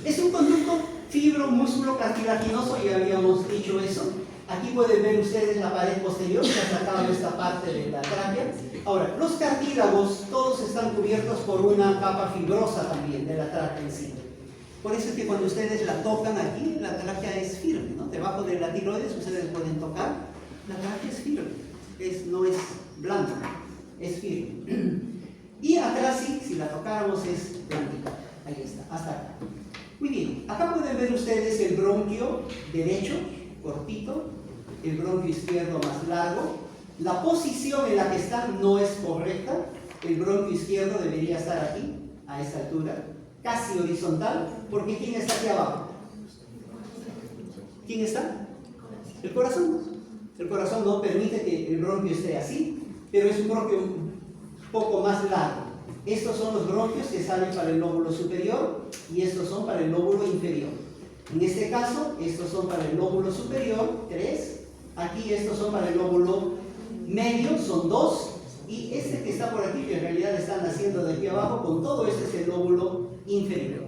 Es un conducto fibro-músculo cartilaginoso, ya habíamos dicho eso. Aquí pueden ver ustedes la pared posterior, que ha sacado esta parte de la tráquea. Ahora, los cartílagos todos están cubiertos por una capa fibrosa también de la tráquea en sí. Por eso es que cuando ustedes la tocan aquí, la tráquea es firme, ¿no? Debajo de la tiroides ustedes pueden tocar, la tráquea es firme, no es blanda, es firme. Y atrás sí, si la tocáramos es blandita. Ahí está, hasta acá. Muy bien, acá pueden ver ustedes el bronquio derecho, cortito, el bronquio izquierdo más largo. La posición en la que está no es correcta. El bronquio izquierdo debería estar aquí, a esta altura, casi horizontal, porque ¿quién está aquí abajo? ¿Quién está? El corazón. El corazón no permite que el bronquio esté así, pero es un bronquio un poco más largo. Estos son los bronquios que salen para el lóbulo superior y estos son para el lóbulo inferior. En este caso, estos son para el lóbulo superior, 3. Aquí estos son para el lóbulo medio, son 2. Y este que está por aquí, que en realidad están naciendo de aquí abajo, con todo este es el lóbulo inferior.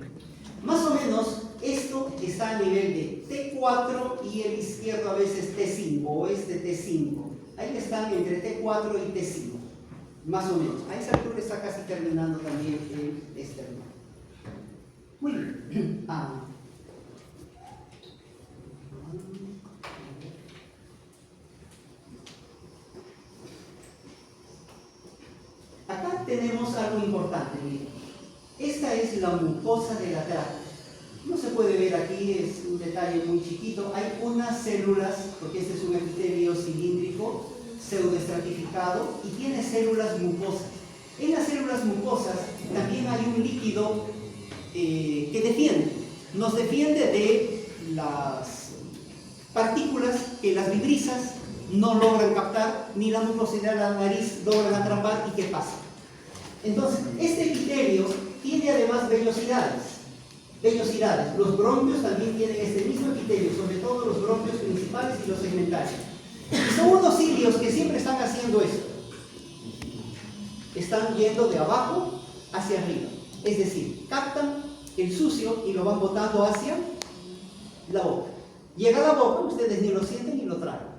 Más o menos, esto está a nivel de T4 y el izquierdo a veces T5, o este T5. Ahí están entre T4 y T5. Más o menos. A esa altura está casi terminando también el esternón. Muy bien. Acá tenemos algo importante. Miren. Esta es la mucosa de la tráquea. No se puede ver aquí, es un detalle muy chiquito. Hay unas células, porque este es un epitelio cilíndrico, pseudoestratificado, y tiene células mucosas. En las células mucosas también hay un líquido que defiende, nos defiende de las partículas que las vibrisas no logran captar, ni la mucosidad de la nariz logran atrapar y que pasa. Entonces, este epitelio tiene además vellosidades. Los bronquios también tienen este mismo epitelio, sobre todo los bronquios principales y los segmentales. Y son unos cilios que siempre están haciendo esto. Están yendo de abajo hacia arriba. Es decir, captan el sucio y lo van botando hacia la boca. Llega a la boca, ustedes ni lo sienten ni lo tragan.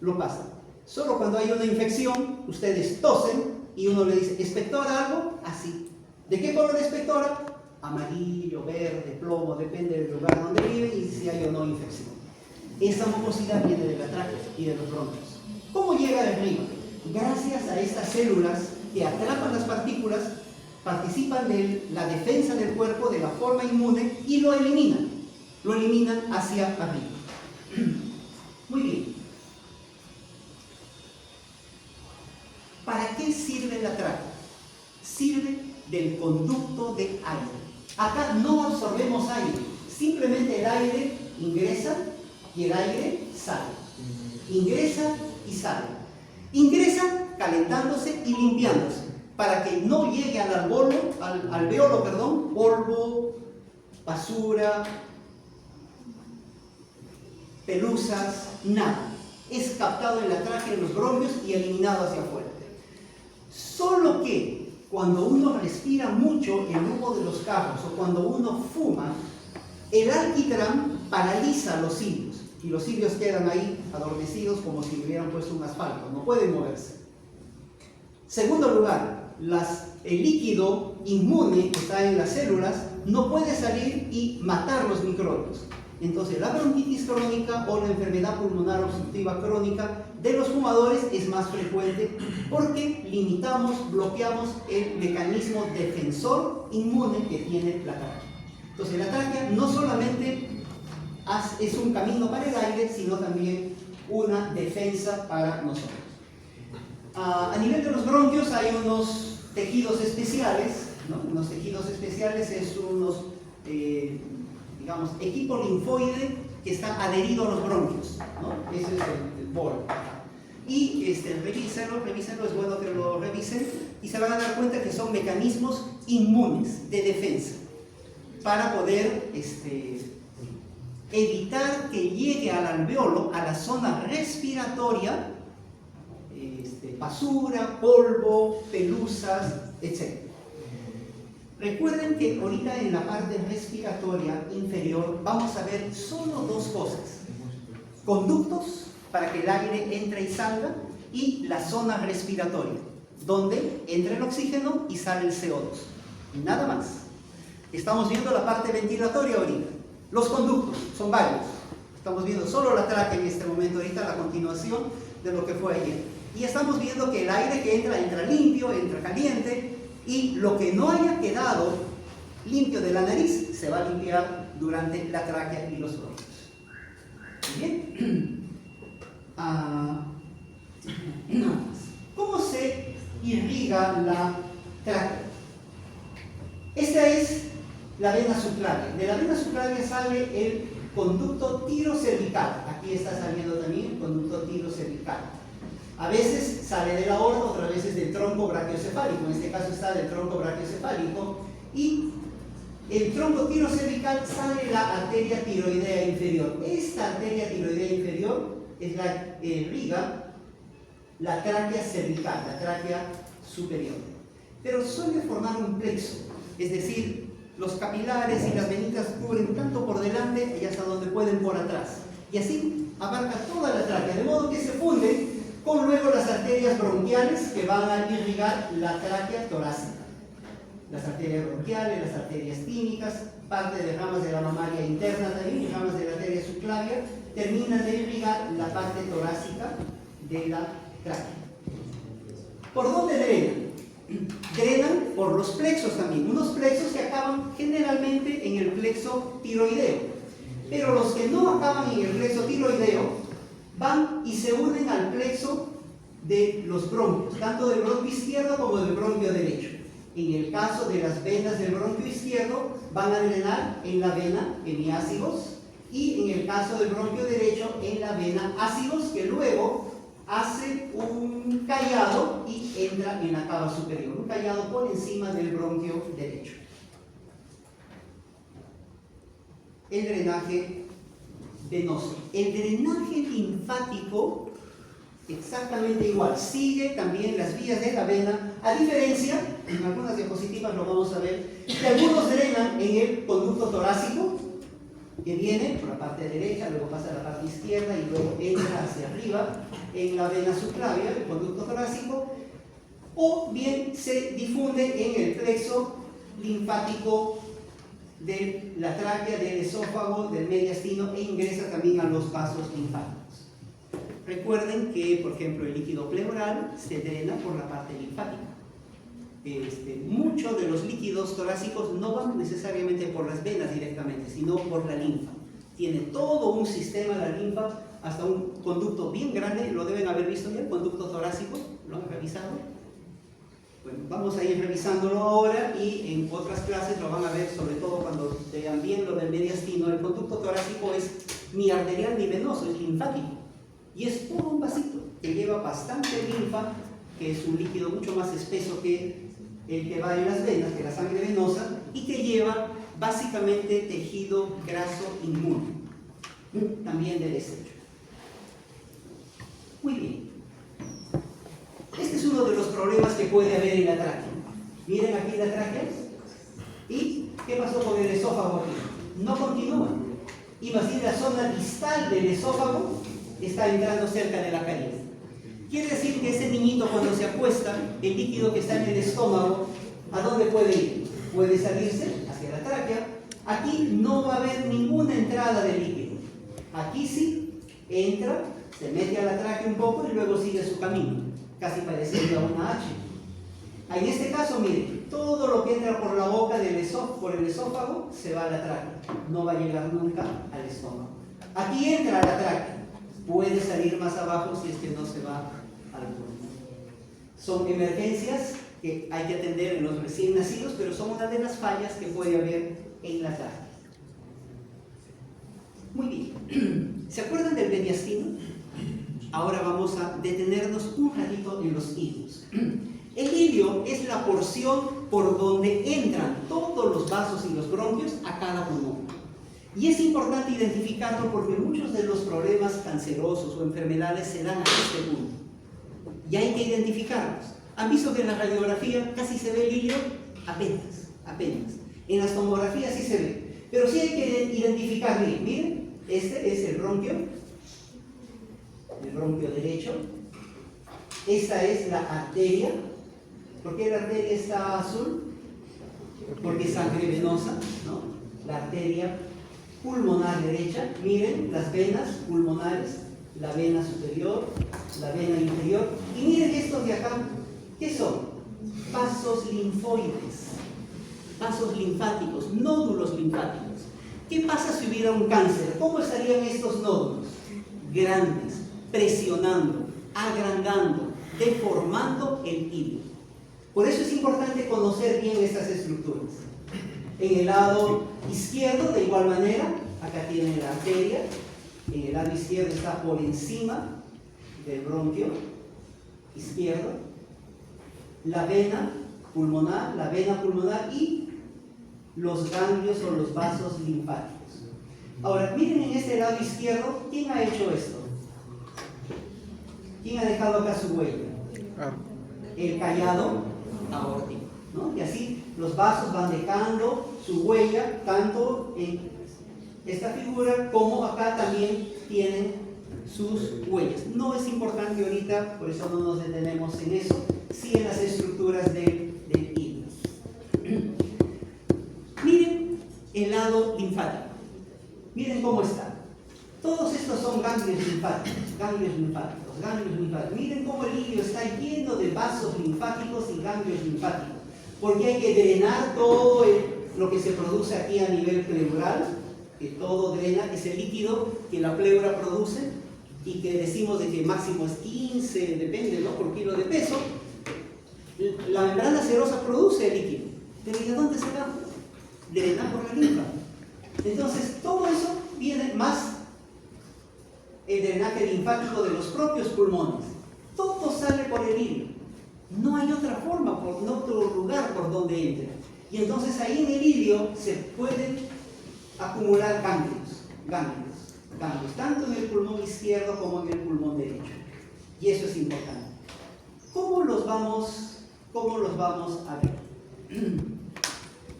Lo pasan. Solo cuando hay una infección, ustedes tosen y uno le dice, ¿expectora algo? Así. ¿De qué color expectora? Amarillo, verde, plomo, depende del lugar donde viven y si hay o no infección. Esa mucosidad viene de la tráquea y de los bronquios. ¿Cómo llega de arriba? Gracias a estas células que atrapan las partículas, participan de la defensa del cuerpo, de la forma inmune y lo eliminan. Lo eliminan hacia arriba. Muy bien. ¿Para qué sirve la tráquea? Sirve del conducto de aire. Acá no absorbemos aire, simplemente el aire ingresa y el aire sale. Ingresa y sale. Ingresa calentándose y limpiándose. para que no llegue al alveolo, polvo, basura, pelusas, nada. Es captado en la tráquea, en los bronquios y eliminado hacia afuera. Solo que cuando uno respira mucho el humo de los carros o cuando uno fuma, el alquitrán paraliza los cilios y los cilios quedan ahí adormecidos como si hubieran puesto un asfalto, no pueden moverse. Segundo lugar, el líquido inmune que está en las células no puede salir y matar los microbios. Entonces la bronquitis crónica o la enfermedad pulmonar obstructiva crónica de los fumadores es más frecuente porque bloqueamos el mecanismo defensor inmune que tiene la tráquea. Entonces la tráquea no solamente es un camino para el aire, sino también una defensa para nosotros. A nivel de los bronquios hay unos tejidos especiales, ¿no? Unos tejidos especiales es equipo linfoide que está adherido a los bronquios, ¿no? Ese es el bol. Y revísenlo, es bueno que lo revisen y se van a dar cuenta que son mecanismos inmunes de defensa para poder evitar que llegue al alveolo, a la zona respiratoria, basura, polvo, pelusas, etc. Recuerden que ahorita en la parte respiratoria inferior vamos a ver solo dos cosas: conductos para que el aire entre y salga, y la zona respiratoria, donde entra el oxígeno y sale el CO2. Nada más. Estamos viendo la parte ventilatoria ahorita. Los conductos son varios. Estamos viendo solo la tráquea en este momento, ahorita la continuación de lo que fue ayer. Y estamos viendo que el aire que entra limpio, entra caliente, y lo que no haya quedado limpio de la nariz se va a limpiar durante la tráquea y los bronquios. Bien. ¿Cómo se irriga la tráquea? Esta es la vena subclavia. De la vena subclavia sale el conducto tirocervical. Aquí está saliendo también el conducto tirocervical. A veces sale de la aorta, otras veces del tronco brachiocefálico. En este caso está del tronco brachiocefálico. Y el tronco tirocervical sale la arteria tiroidea inferior. Esta arteria tiroidea inferior es la que irriga la tráquea cervical, la tráquea superior. Pero suele formar un plexo, es decir, los capilares y las venitas cubren tanto por delante y hasta donde pueden por atrás. Y así abarca toda la tráquea, de modo que se funde con luego las arterias bronquiales que van a irrigar la tráquea torácica. Las arterias bronquiales, las arterias tímicas, parte de ramas de la mamaria interna también, y ramas de la arteria subclavia, terminan de irrigar la parte torácica de la tráquea. ¿Por dónde drenan? Drenan por los plexos también, unos plexos que acaban generalmente en el plexo tiroideo, pero los que no acaban en el plexo tiroideo van y se unen al plexo de los bronquios, tanto del bronquio izquierdo como del bronquio derecho. En el caso de las venas del bronquio izquierdo van a drenar en la vena hemiácigos, y en el caso del bronquio derecho en la vena ácigos, que luego hace un callado y entra en la cava superior, un callado por encima del bronquio derecho. El drenaje venoso. El drenaje linfático, exactamente igual, sigue también las vías de la vena, a diferencia, en algunas diapositivas lo vamos a ver, que algunos drenan en el conducto torácico, que viene por la parte derecha, luego pasa a la parte izquierda y luego entra hacia arriba en la vena subclavia, el conducto torácico, o bien se difunde en el plexo linfático de la tráquea, del esófago, del mediastino, e ingresa también a los vasos linfáticos. Recuerden que, por ejemplo, el líquido pleural se drena por la parte linfática. Muchos de los líquidos torácicos no van necesariamente por las venas directamente, sino por la linfa. Tiene todo un sistema la linfa, hasta un conducto bien grande, lo deben haber visto ya, el conducto torácico, ¿lo han revisado? Bueno, vamos a ir revisándolo ahora, y en otras clases lo van a ver, sobre todo cuando vean bien lo del mediastino. El conducto torácico es ni arterial ni venoso, es linfático, y es todo un vasito que lleva bastante linfa, que es un líquido mucho más espeso que el que va en las venas, que es la sangre venosa, y que lleva básicamente tejido graso inmune, también de desecho. Muy bien. Este es uno de los problemas que puede haber en la tráquea. Miren aquí la tráquea. ¿Y qué pasó con el esófago aquí? No continúa. Y más bien la zona distal del esófago está entrando cerca de la caries. Quiere decir que ese niñito cuando se acuesta, el líquido que está en el estómago, ¿a dónde puede ir? Puede salirse hacia la tráquea. Aquí no va a haber ninguna entrada de líquido. Aquí sí, entra, se mete a la tráquea un poco y luego sigue su camino. Casi parecido a una H. En este caso, miren, todo lo que entra por la boca por el esófago se va a la tráquea. No va a llegar nunca al estómago. Aquí entra a la tráquea. Puede salir más abajo si es que no se va al pulmón. Son emergencias que hay que atender en los recién nacidos, pero son una de las fallas que puede haber en la tráquea. Muy bien. ¿Se acuerdan del mediastino? Ahora vamos a detenernos un ratito en los hilios. El hilio es la porción por donde entran todos los vasos y los bronquios a cada pulmón. Y es importante identificarlo porque muchos de los problemas cancerosos o enfermedades se dan a este punto. Y hay que identificarlos. ¿Han visto que en la radiografía casi se ve el hilio? Apenas, apenas. En las tomografías sí se ve. Pero sí hay que identificar bien. Miren, este es el bronquio derecho. Esta es la arteria. ¿Por qué la arteria está azul? Porque es sangre venosa, ¿no? La arteria pulmonar derecha. Miren las venas pulmonares, la vena superior, la vena inferior. Y miren estos de acá. ¿Qué son? Vasos linfoides, vasos linfáticos, nódulos linfáticos. ¿Qué pasa si hubiera un cáncer? ¿Cómo estarían estos nódulos? Grandes, presionando, agrandando, deformando el hilio. Por eso es importante conocer bien estas estructuras. En el lado izquierdo, de igual manera, acá tienen la arteria. En el lado izquierdo está por encima del bronquio izquierdo. La vena pulmonar y los ganglios o los vasos linfáticos. Ahora, miren en este lado izquierdo, ¿quién ha hecho esto? ¿Quién ha dejado acá su huella? El callado aórtico, ¿no? Y así los vasos van dejando su huella, tanto en esta figura como acá también tienen sus huellas. No es importante ahorita, por eso no nos detenemos en eso, sí en las estructuras del hilo. Miren el lado linfático. Miren cómo está. Todos estos son ganglios linfáticos. Miren cómo el hilio está lleno de vasos linfáticos y ganglios linfáticos. Porque hay que drenar todo lo que se produce aquí a nivel pleural, que todo drena, ese líquido que la pleura produce y que decimos de que máximo es 15, depende, ¿no?, por kilo de peso. La membrana serosa produce el líquido. ¿Pero de dónde se va? Drena por la linfa. Entonces, todo eso viene más el drenaje linfático de los propios pulmones. Todo sale por el hilio. No hay otra forma, no otro lugar por donde entra. Y entonces ahí en el hilio se pueden acumular ganglios, tanto en el pulmón izquierdo como en el pulmón derecho. Y eso es importante. ¿Cómo los vamos a ver?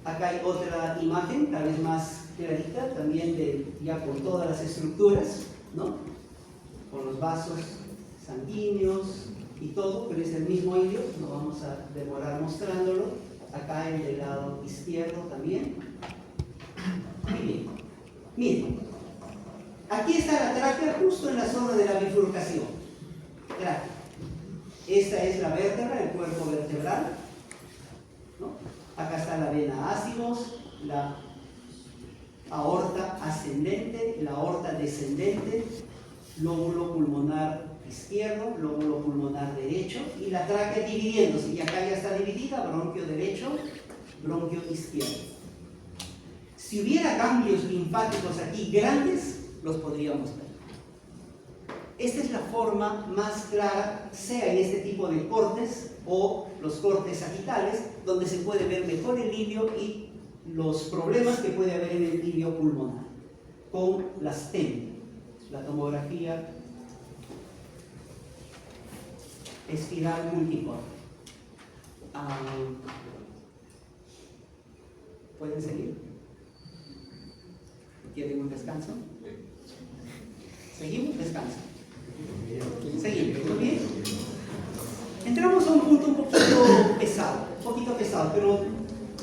Acá hay otra imagen, tal vez más clarita, también ya con todas las estructuras, ¿no? Con los vasos sanguíneos y todo, pero es el mismo hilio, no vamos a demorar mostrándolo. Acá en el lado izquierdo también. Muy bien. Miren, aquí está la tráquea justo en la zona de la bifurcación. Tráquea. Esta es la vértebra, el cuerpo vertebral, ¿no? Acá está la vena ácimos, la aorta ascendente, la aorta descendente, lóbulo pulmonar izquierdo, lóbulo pulmonar derecho y la tráquea dividiéndose. Y acá ya está dividida, bronquio derecho, bronquio izquierdo. Si hubiera ganglios linfáticos aquí grandes, los podríamos ver. Esta es la forma más clara, sea en este tipo de cortes o los cortes sagitales, donde se puede ver mejor el lirio y los problemas que puede haber en el lirio pulmonar con las TEM, la tomografía espiral multicore. ¿Pueden seguir? ¿Quieren un descanso? ¿Seguimos? Descanso. Seguimos, ¿muy bien? Entramos a un punto un poquito pesado, pero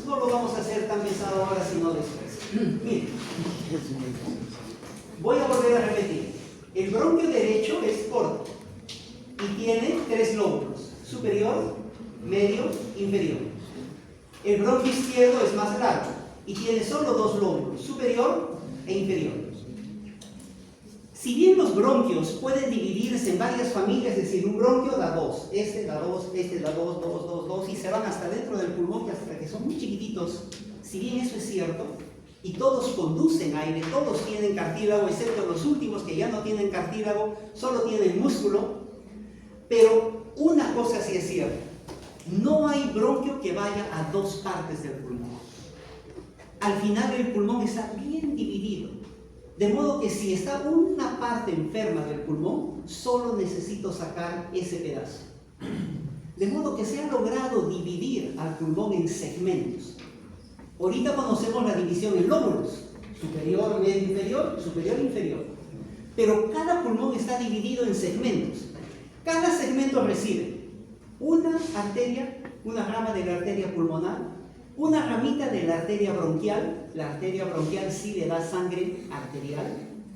no lo vamos a hacer tan pesado ahora, sino después. Miren, voy a volver a repetir. El bronquio derecho es corto y tiene 3 lóbulos: superior, medio, inferior. El bronquio izquierdo es más largo y tiene solo 2 lóbulos: superior e inferior. Si bien los bronquios pueden dividirse en varias familias, es decir, un bronquio da 2, este da 2, este da 2, 2, 2, 2, y se van hasta dentro del pulmón, que hasta que son muy chiquititos. Si bien eso es cierto, y todos conducen aire, todos tienen cartílago, excepto los últimos que ya no tienen cartílago, solo tienen músculo, pero una cosa sí es cierta: no hay bronquio que vaya a 2 partes del pulmón. Al final el pulmón está bien dividido. De modo que si está una parte enferma del pulmón, solo necesito sacar ese pedazo. De modo que se ha logrado dividir al pulmón en segmentos. Ahorita conocemos la división en lóbulos: superior, medio, inferior, superior, inferior. Pero cada pulmón está dividido en segmentos. Cada segmento recibe una arteria, una rama de la arteria pulmonar, una ramita de la arteria bronquial. La arteria bronquial sí le da sangre arterial,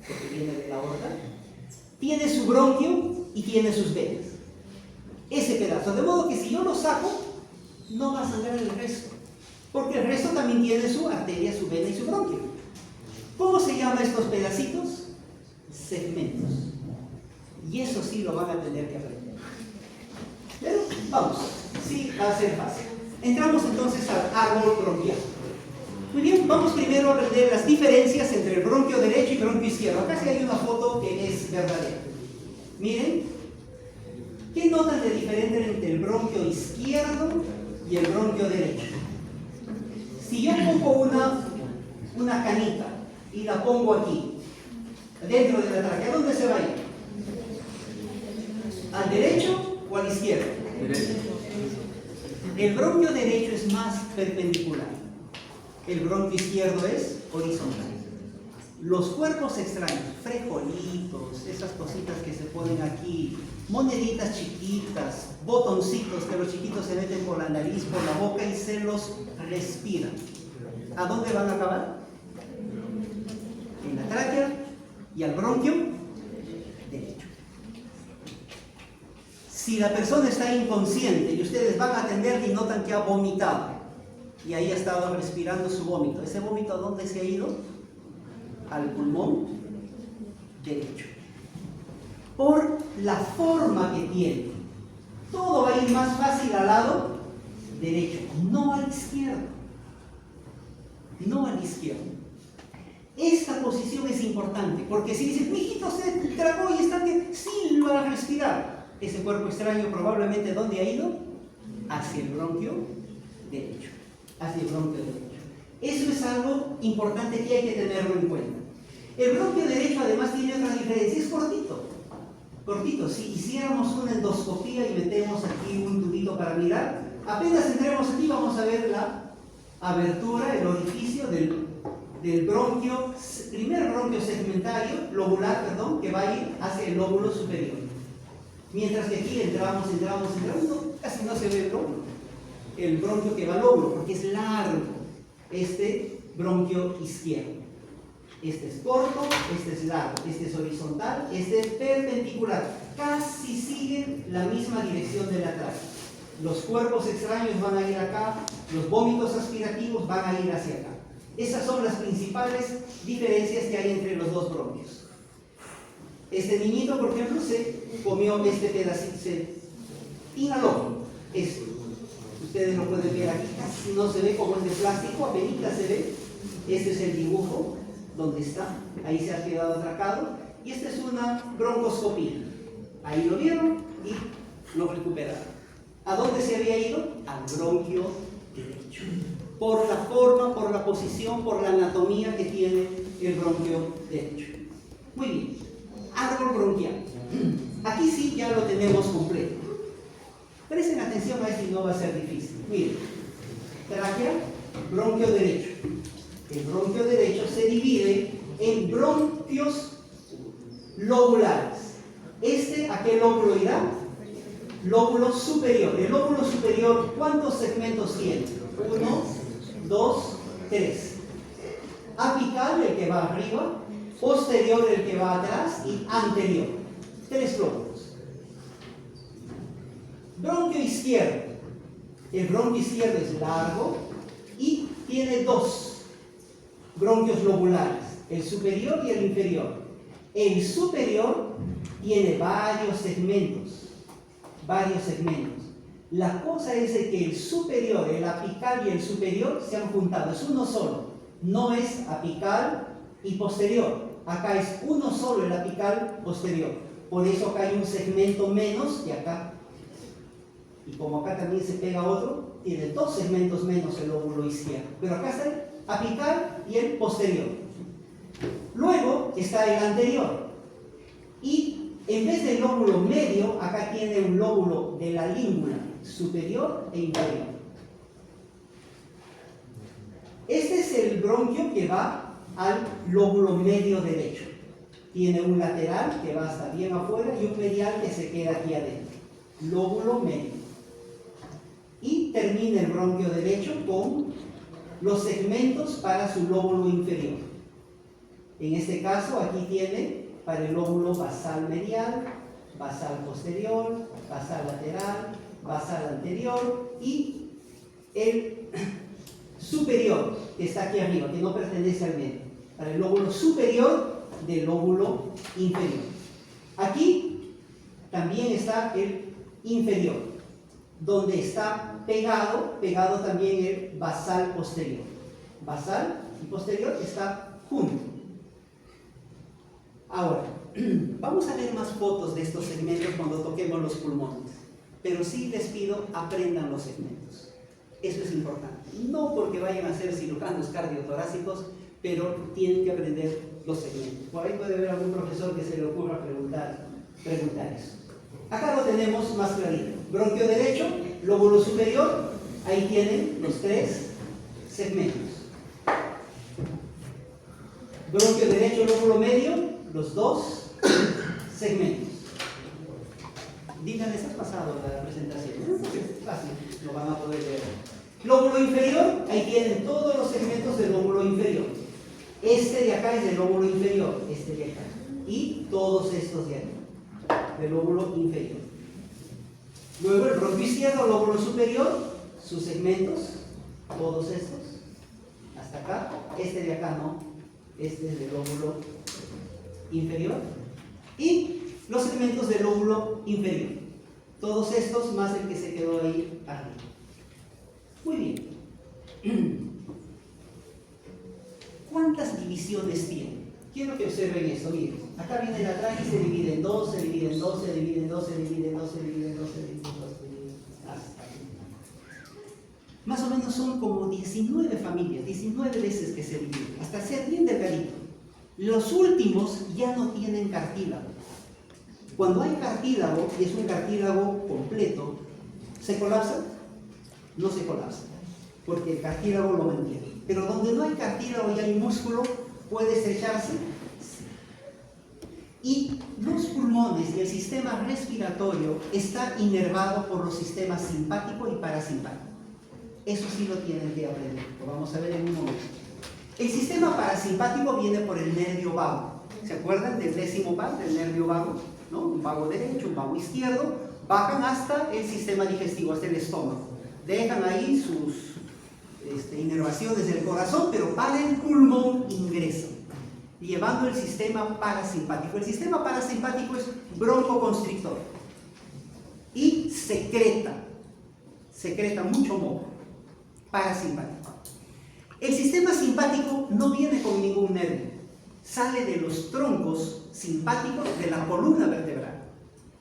porque viene de la aorta. Tiene su bronquio y tiene sus venas. Ese pedazo. De modo que si yo lo saco, no va a sangrar el resto, porque el resto también tiene su arteria, su vena y su bronquio. ¿Cómo se llaman estos pedacitos? Segmentos. Y eso sí lo van a tener que aprender. Pero vamos, sí va a ser fácil. Entramos entonces al árbol bronquial. Muy bien, vamos primero a aprender las diferencias entre el bronquio derecho y bronquio izquierdo. Acá sí hay una foto que es verdadera. Miren, ¿qué notan de diferente entre el bronquio izquierdo y el bronquio derecho? Si yo pongo una canita y la pongo aquí, dentro de la tráquea, ¿a dónde se va a ir? ¿Al derecho o al izquierdo? Derecho. El bronquio derecho es más perpendicular. El bronquio izquierdo es horizontal. Los cuerpos extraños, frijolitos, esas cositas que se ponen aquí, moneditas chiquitas, botoncitos que los chiquitos se meten por la nariz, por la boca y se los respiran. ¿A dónde van a acabar? En la tráquea y al bronquio derecho. Si la persona está inconsciente y ustedes van a atenderle y notan que ha vomitado, y ahí ha estado respirando su vómito, ¿ese vómito a dónde se ha ido? Al pulmón derecho. Por la forma que tiene, todo va a ir más fácil al lado derecho, no al izquierdo. No al izquierdo. Esta posición es importante, porque si dices, mijito, se tragó y está bien, sí lo va a respirar. Ese cuerpo extraño probablemente, ¿dónde ha ido? Hacia el bronquio derecho. Hacia el bronquio derecho. Eso es algo importante que hay que tenerlo en cuenta. El bronquio derecho además tiene otra diferencia, es cortito. Cortito, si hiciéramos una endoscopía y metemos aquí un tubito para mirar, apenas entremos aquí vamos a ver la abertura, el orificio del bronquio, primer bronquio segmentario, lobular, perdón, que va a ir hacia el lóbulo superior. Mientras que aquí entramos, casi no se ve el bronquio que va al lóbulo, porque es largo este bronquio izquierdo. Este es corto, este es largo, este es horizontal, este es perpendicular. Casi siguen la misma dirección de la tráquea. Los cuerpos extraños van a ir acá, los vómitos aspirativos van a ir hacia acá. Esas son las principales diferencias que hay entre los dos bronquios. Este niñito, por ejemplo, se comió este pedacito, se inhaló esto. Ustedes lo pueden ver aquí, casi no se ve como es de plástico, apenas se ve. Este es el dibujo donde está, ahí se ha quedado atracado. Y esta es una broncoscopía. Ahí lo vieron y lo recuperaron. ¿A dónde se había ido? Al bronquio derecho. Por la forma, por la posición, por la anatomía que tiene el bronquio derecho. Muy bien. Árbol bronquial. Aquí sí ya lo tenemos completo. Presten atención a esto y no va a ser difícil. Miren. Tráquea, bronquio derecho. El bronquio derecho se divide en bronquios lobulares. ¿A qué lóbulo irá? Lóbulo superior. El lóbulo superior, ¿cuántos segmentos tiene? 1, 2, 3. Apical, el que va arriba, posterior, el que va atrás, y anterior. 3 lóbulos. Bronquio izquierdo. El bronquio izquierdo es largo y tiene 2 bronquios lobulares, el superior y el inferior. El superior tiene varios segmentos. La cosa es de que el superior, el apical y el superior se han juntado, es uno solo. No es apical y posterior. Acá es uno solo el apical posterior. Por eso acá hay un segmento menos que acá. Y como acá también se pega otro, tiene 2 segmentos menos el lóbulo izquierdo. Pero acá está el apical y el posterior. Luego está el anterior. Y en vez del lóbulo medio, acá tiene un lóbulo de la língula superior e inferior. Este es el bronquio que va al lóbulo medio derecho. Tiene un lateral que va hasta bien afuera y un medial que se queda aquí adentro. Lóbulo medio. Y termina el bronquio derecho con los segmentos para su lóbulo inferior. En este caso, aquí tiene para el lóbulo basal medial, basal posterior, basal lateral, basal anterior y el superior, que está aquí arriba, que no pertenece al medio. Para el lóbulo superior del lóbulo inferior. Aquí también está el inferior, donde está pegado también el basal posterior. Basal y posterior está junto. Ahora, vamos a ver más fotos de estos segmentos cuando toquemos los pulmones. Pero sí les pido, aprendan los segmentos. Eso es importante. No porque vayan a ser cirujanos cardiotorácicos, pero tienen que aprender los segmentos. Por ahí puede haber algún profesor que se le ocurra preguntar eso. Acá lo tenemos más clarito. Bronquio derecho, lóbulo superior, ahí tienen los 3 segmentos. Bronquio derecho, lóbulo medio, los 2 segmentos. Díganles, ¿has pasado la presentación? Es fácil, lo van a poder ver. Lóbulo inferior, ahí tienen todos los segmentos del lóbulo inferior. Este de acá es del lóbulo inferior, este de acá. Y todos estos de aquí, del lóbulo inferior. Luego el bronquio izquierdo, lóbulo superior, sus segmentos, todos estos, hasta acá. Este de acá no, este es del lóbulo inferior. Y los segmentos del lóbulo inferior, todos estos más el que se quedó ahí arriba. Muy bien. ¿Cuántas divisiones tiene? Quiero que observen esto. Miren, acá viene la tráquea y se divide en 2, se divide en 2, se divide en 2, se divide en 2, se divide en 2, se divide en 2, se divide hasta aquí. Más o menos son como 19 familias, 19 veces que se dividen, hasta ser bien delgadito. Los últimos ya no tienen cartílago. Cuando hay cartílago, y es un cartílago completo, ¿se colapsa? No se colapsa, porque el cartílago lo mantiene. Pero donde no hay cartílago y hay músculo, ¿puede estrecharse? Sí. Y los pulmones y el sistema respiratorio está inervado por los sistemas simpático y parasimpático. Eso sí lo tienen que aprender, lo vamos a ver en un momento. El sistema parasimpático viene por el nervio vago. ¿Se acuerdan del 10º par del nervio vago? ¿No? Un vago derecho, un vago izquierdo, bajan hasta el sistema digestivo, hasta el estómago. Dejan ahí sus inervaciones del corazón, pero para el pulmón ingresan, llevando el sistema parasimpático. El sistema parasimpático es broncoconstrictor y secreta mucho moco parasimpático. El sistema simpático no viene con ningún nervio, sale de los troncos simpáticos de la columna vertebral.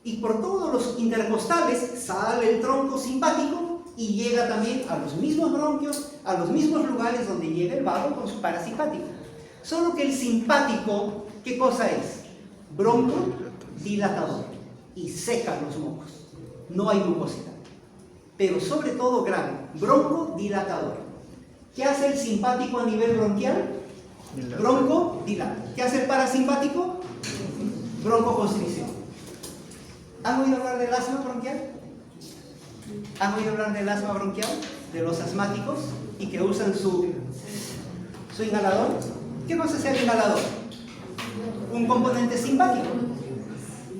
Y por todos los intercostales sale el tronco simpático y llega también a los mismos bronquios, a los mismos lugares donde llega el vago con su parasimpático. Solo que el simpático, ¿qué cosa es? Broncodilatador y seca los mocos. No hay mucosidad. Pero sobre todo grave, broncodilatador. ¿Qué hace el simpático a nivel bronquial? Broncodilata. ¿Qué hace el parasimpático? Broncoconstricción. ¿Han oído hablar del asma bronquial? ¿Han oído hablar del asma bronquial? De los asmáticos y que usan su inhalador. ¿Qué cosa es el inhalador? Un componente simpático.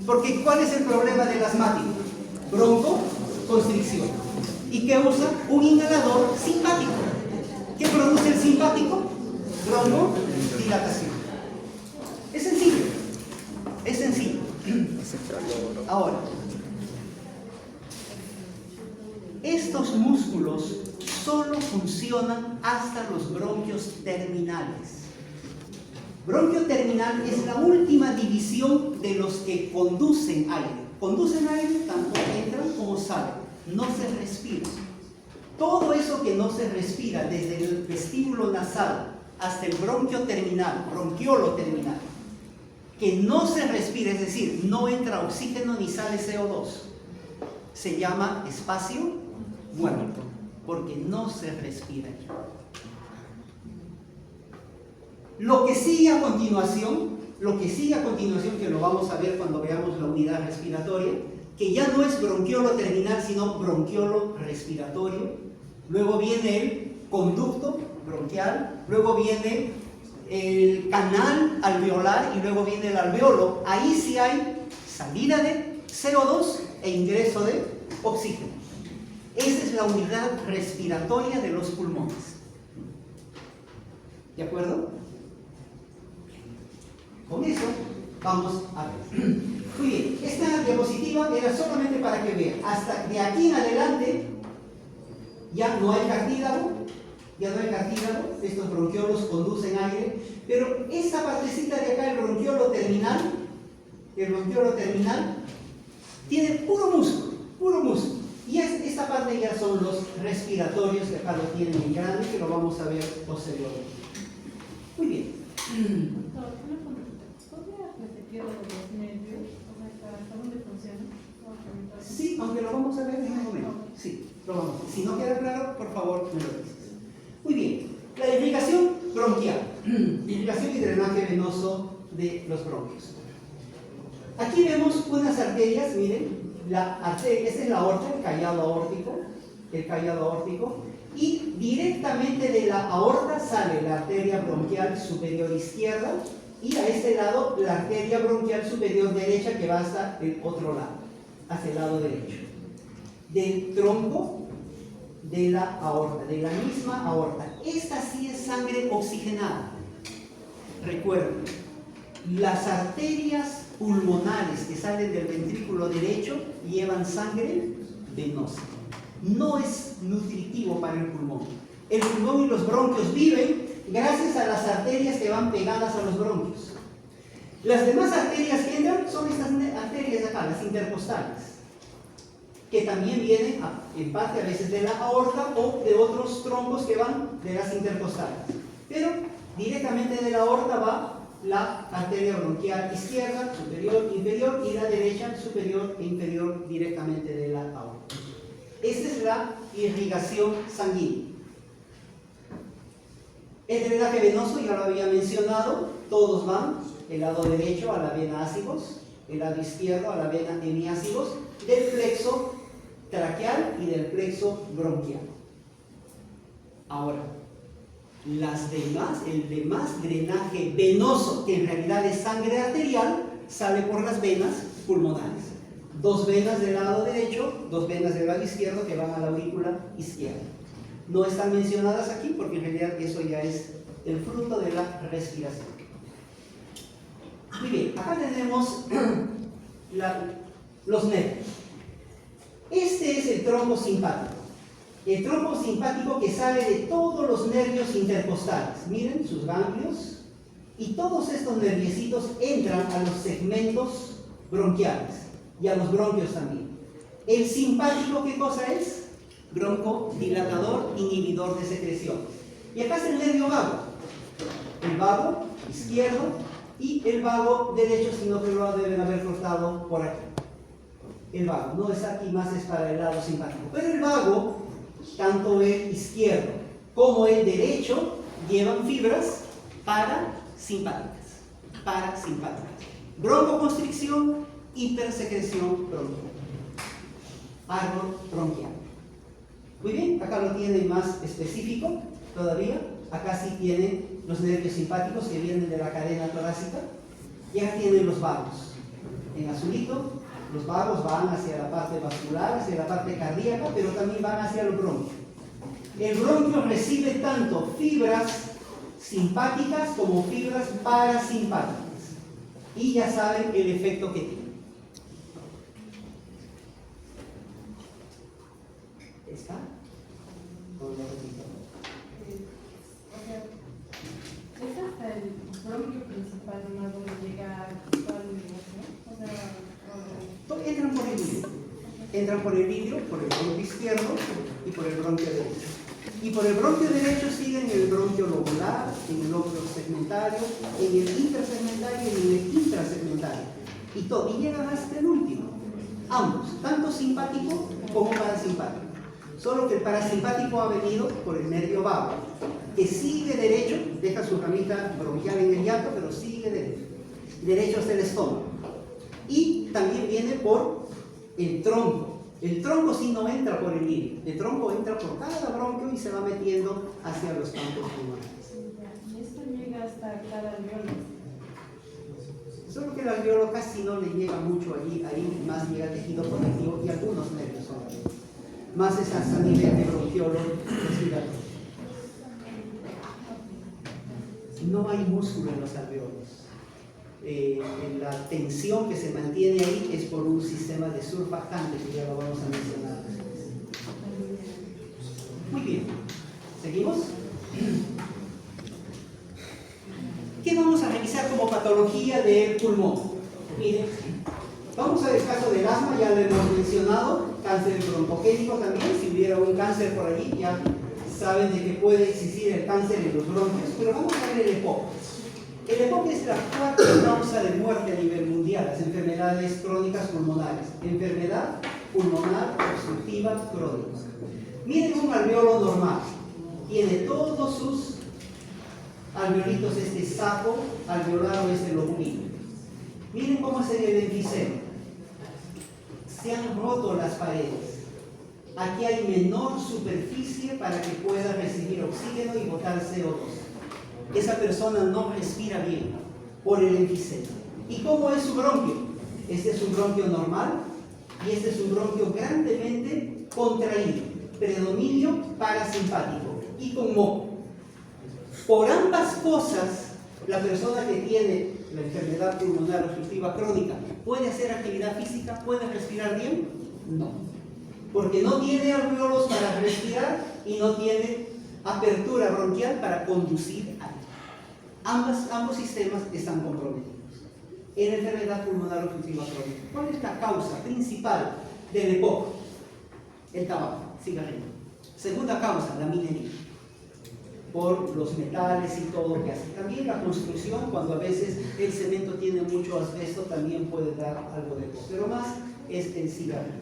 Porque ¿cuál es el problema del asmático? Broncoconstricción. ¿Y qué usa? Un inhalador simpático. ¿Qué produce el simpático? Broncodilatación. Es sencillo. Es sencillo. Ahora, estos músculos solo funcionan hasta los bronquios terminales. Bronquio terminal es la última división de los que conducen aire. Conducen aire, tanto entran como salen. No se respira. Todo eso que no se respira, desde el vestíbulo nasal hasta el bronquio terminal, bronquiolo terminal, que no se respira, es decir, no entra oxígeno ni sale CO2, se llama espacio muerto, porque no se respira. Lo que sigue a continuación, que lo vamos a ver cuando veamos la unidad respiratoria, que ya no es bronquiolo terminal, sino bronquiolo respiratorio. Luego viene el conducto bronquial, luego viene el canal alveolar y luego viene el alveolo. Ahí sí hay salida de CO2 e ingreso de oxígeno. Esa es la unidad respiratoria de los pulmones. ¿De acuerdo? Con eso vamos a ver. Muy bien, esta diapositiva era solamente para que vean. Hasta de aquí en adelante ya no hay cartílago, estos bronquiolos conducen aire, pero esta partecita de acá, el bronquiolo terminal, tiene puro músculo, y esta parte ya son los respiratorios, que acá lo tienen en grande, que lo vamos a ver posteriormente. Muy bien. ¿Podría repetir los nervios? ¿Hasta dónde funcionan? Sí, aunque lo vamos a ver en un momento. Sí, lo vamos a ver. Si no queda claro, por favor, me lo dices. Muy bien. La irrigación bronquial. Irrigación y drenaje venoso de los bronquios. Aquí vemos unas arterias, miren. Esta es la aorta, el callado aórtico. Y directamente de la aorta sale la arteria bronquial superior izquierda y a este lado la arteria bronquial superior derecha que va hasta el otro lado, hacia el lado derecho. Del tronco de la aorta, de la misma aorta. Esta sí es sangre oxigenada. Recuerden, las arterias pulmonares que salen del ventrículo derecho llevan sangre venosa. No es nutritivo para el pulmón. El pulmón y los bronquios viven gracias a las arterias que van pegadas a los bronquios. Las demás arterias que entran son estas arterias de acá, las intercostales, que también vienen en parte a veces de la aorta o de otros troncos que van de las intercostales. Pero directamente de la aorta va la arteria bronquial izquierda, superior, inferior, y la derecha, superior e inferior, directamente de la aorta. Esta es la irrigación sanguínea. El drenaje venoso, ya lo había mencionado, todos van, el lado derecho a la vena ácigos, el lado izquierdo a la vena hemiácigos, del plexo traqueal y del plexo bronquial. Ahora, el demás drenaje venoso, que en realidad es sangre arterial, sale por las venas pulmonares. 2 venas del lado derecho, 2 venas del lado izquierdo que van a la aurícula izquierda. No están mencionadas aquí porque en realidad eso ya es el fruto de la respiración. Muy bien, acá tenemos los nervios. Este es el tronco simpático. El tronco simpático que sale de todos los nervios intercostales. Miren sus ganglios. Y todos estos nerviecitos entran a los segmentos bronquiales. y a los bronquios también. El simpático, ¿qué cosa es? Broncodilatador, inhibidor de secreciones. Y acá está el nervio vago. El vago izquierdo y el vago derecho, sino que lo deben haber cortado por aquí. El vago, no es aquí, más es para el lado simpático. Pero el vago, tanto el izquierdo como el derecho, llevan fibras parasimpáticas. Broncoconstricción, hipersecreción bronquial. Árbol bronquial. Muy bien, acá lo tienen más específico todavía. Acá sí tienen los nervios simpáticos que vienen de la cadena torácica. Y acá tienen los vagos. En azulito, los vagos van hacia la parte vascular, hacia la parte cardíaca, pero también van hacia los bronquios. El bronquio recibe tanto fibras simpáticas como fibras parasimpáticas. Y ya saben el efecto que tiene. ¿Está? ¿O lo repito? ¿Es hasta el bronquio principal más donde llega toda la iluminación? O sea, Entran por el vidrio. Entran por el vidrio, por el bronquio izquierdo y por el bronquio derecho. Y por el bronquio derecho siguen el bronquio lobular, en el lóbulo segmentario, en el intersegmentario y en el intrasegmentario. Y llegan hasta el último. Ambos, tanto simpático como parasimpático. Solo que el parasimpático ha venido por el nervio vago, que sigue derecho, deja su ramita bronquial en el hiato, pero sigue derecho. Derecho hasta el estómago. Y también viene por el tronco. El tronco sí no entra por el vidrio. El tronco entra por cada bronquio y se va metiendo hacia los campos pulmonares. y esto llega hasta cada alveolo. Solo que el alveolo casi no le llega mucho allí, ahí más llega tejido conectivo y algunos nervios son allí. Más es hasta nivel de bronquiolo respiratorio. No hay músculo en los alveolos. La tensión que se mantiene ahí es por un sistema de surfactante que ya lo vamos a mencionar después. Muy bien, ¿seguimos? ¿Qué vamos a revisar como patología del pulmón? Miren, vamos a ver el caso del asma, ya lo hemos mencionado, cáncer broncoquético también, si hubiera un cáncer por allí ya saben de que puede existir el cáncer en los bronquios, pero vamos a ver el EPOC. El EPOC es la cuarta causa de muerte a nivel mundial, las enfermedades crónicas pulmonares. Enfermedad pulmonar obstructiva crónica. Miren un alveolo normal. Tiene todos sus alveolitos, este saco alveolar o este lobulito. Miren cómo es en el enfisema. Se han roto las paredes. Aquí hay menor superficie para que pueda recibir oxígeno y botar CO2. Esa persona no respira bien por el enfisema. ¿Y cómo es su bronquio? Este es un bronquio normal y este es un bronquio grandemente contraído, predominio parasimpático y con moco. Por ambas cosas, la persona que tiene la enfermedad pulmonar obstructiva crónica puede hacer actividad física, puede respirar bien, no, porque no tiene alveolos para respirar y no tiene apertura bronquial para conducir aire. Ambos sistemas están comprometidos en la enfermedad pulmonar obstructiva crónica. ¿Cuál es la causa principal del EPOC? El tabaco, cigarrillo. Segunda causa, la minería, por los metales y todo lo que hace. También la construcción, cuando a veces el cemento tiene mucho asbesto, también puede dar algo de EPOC, pero más es el cigarrillo.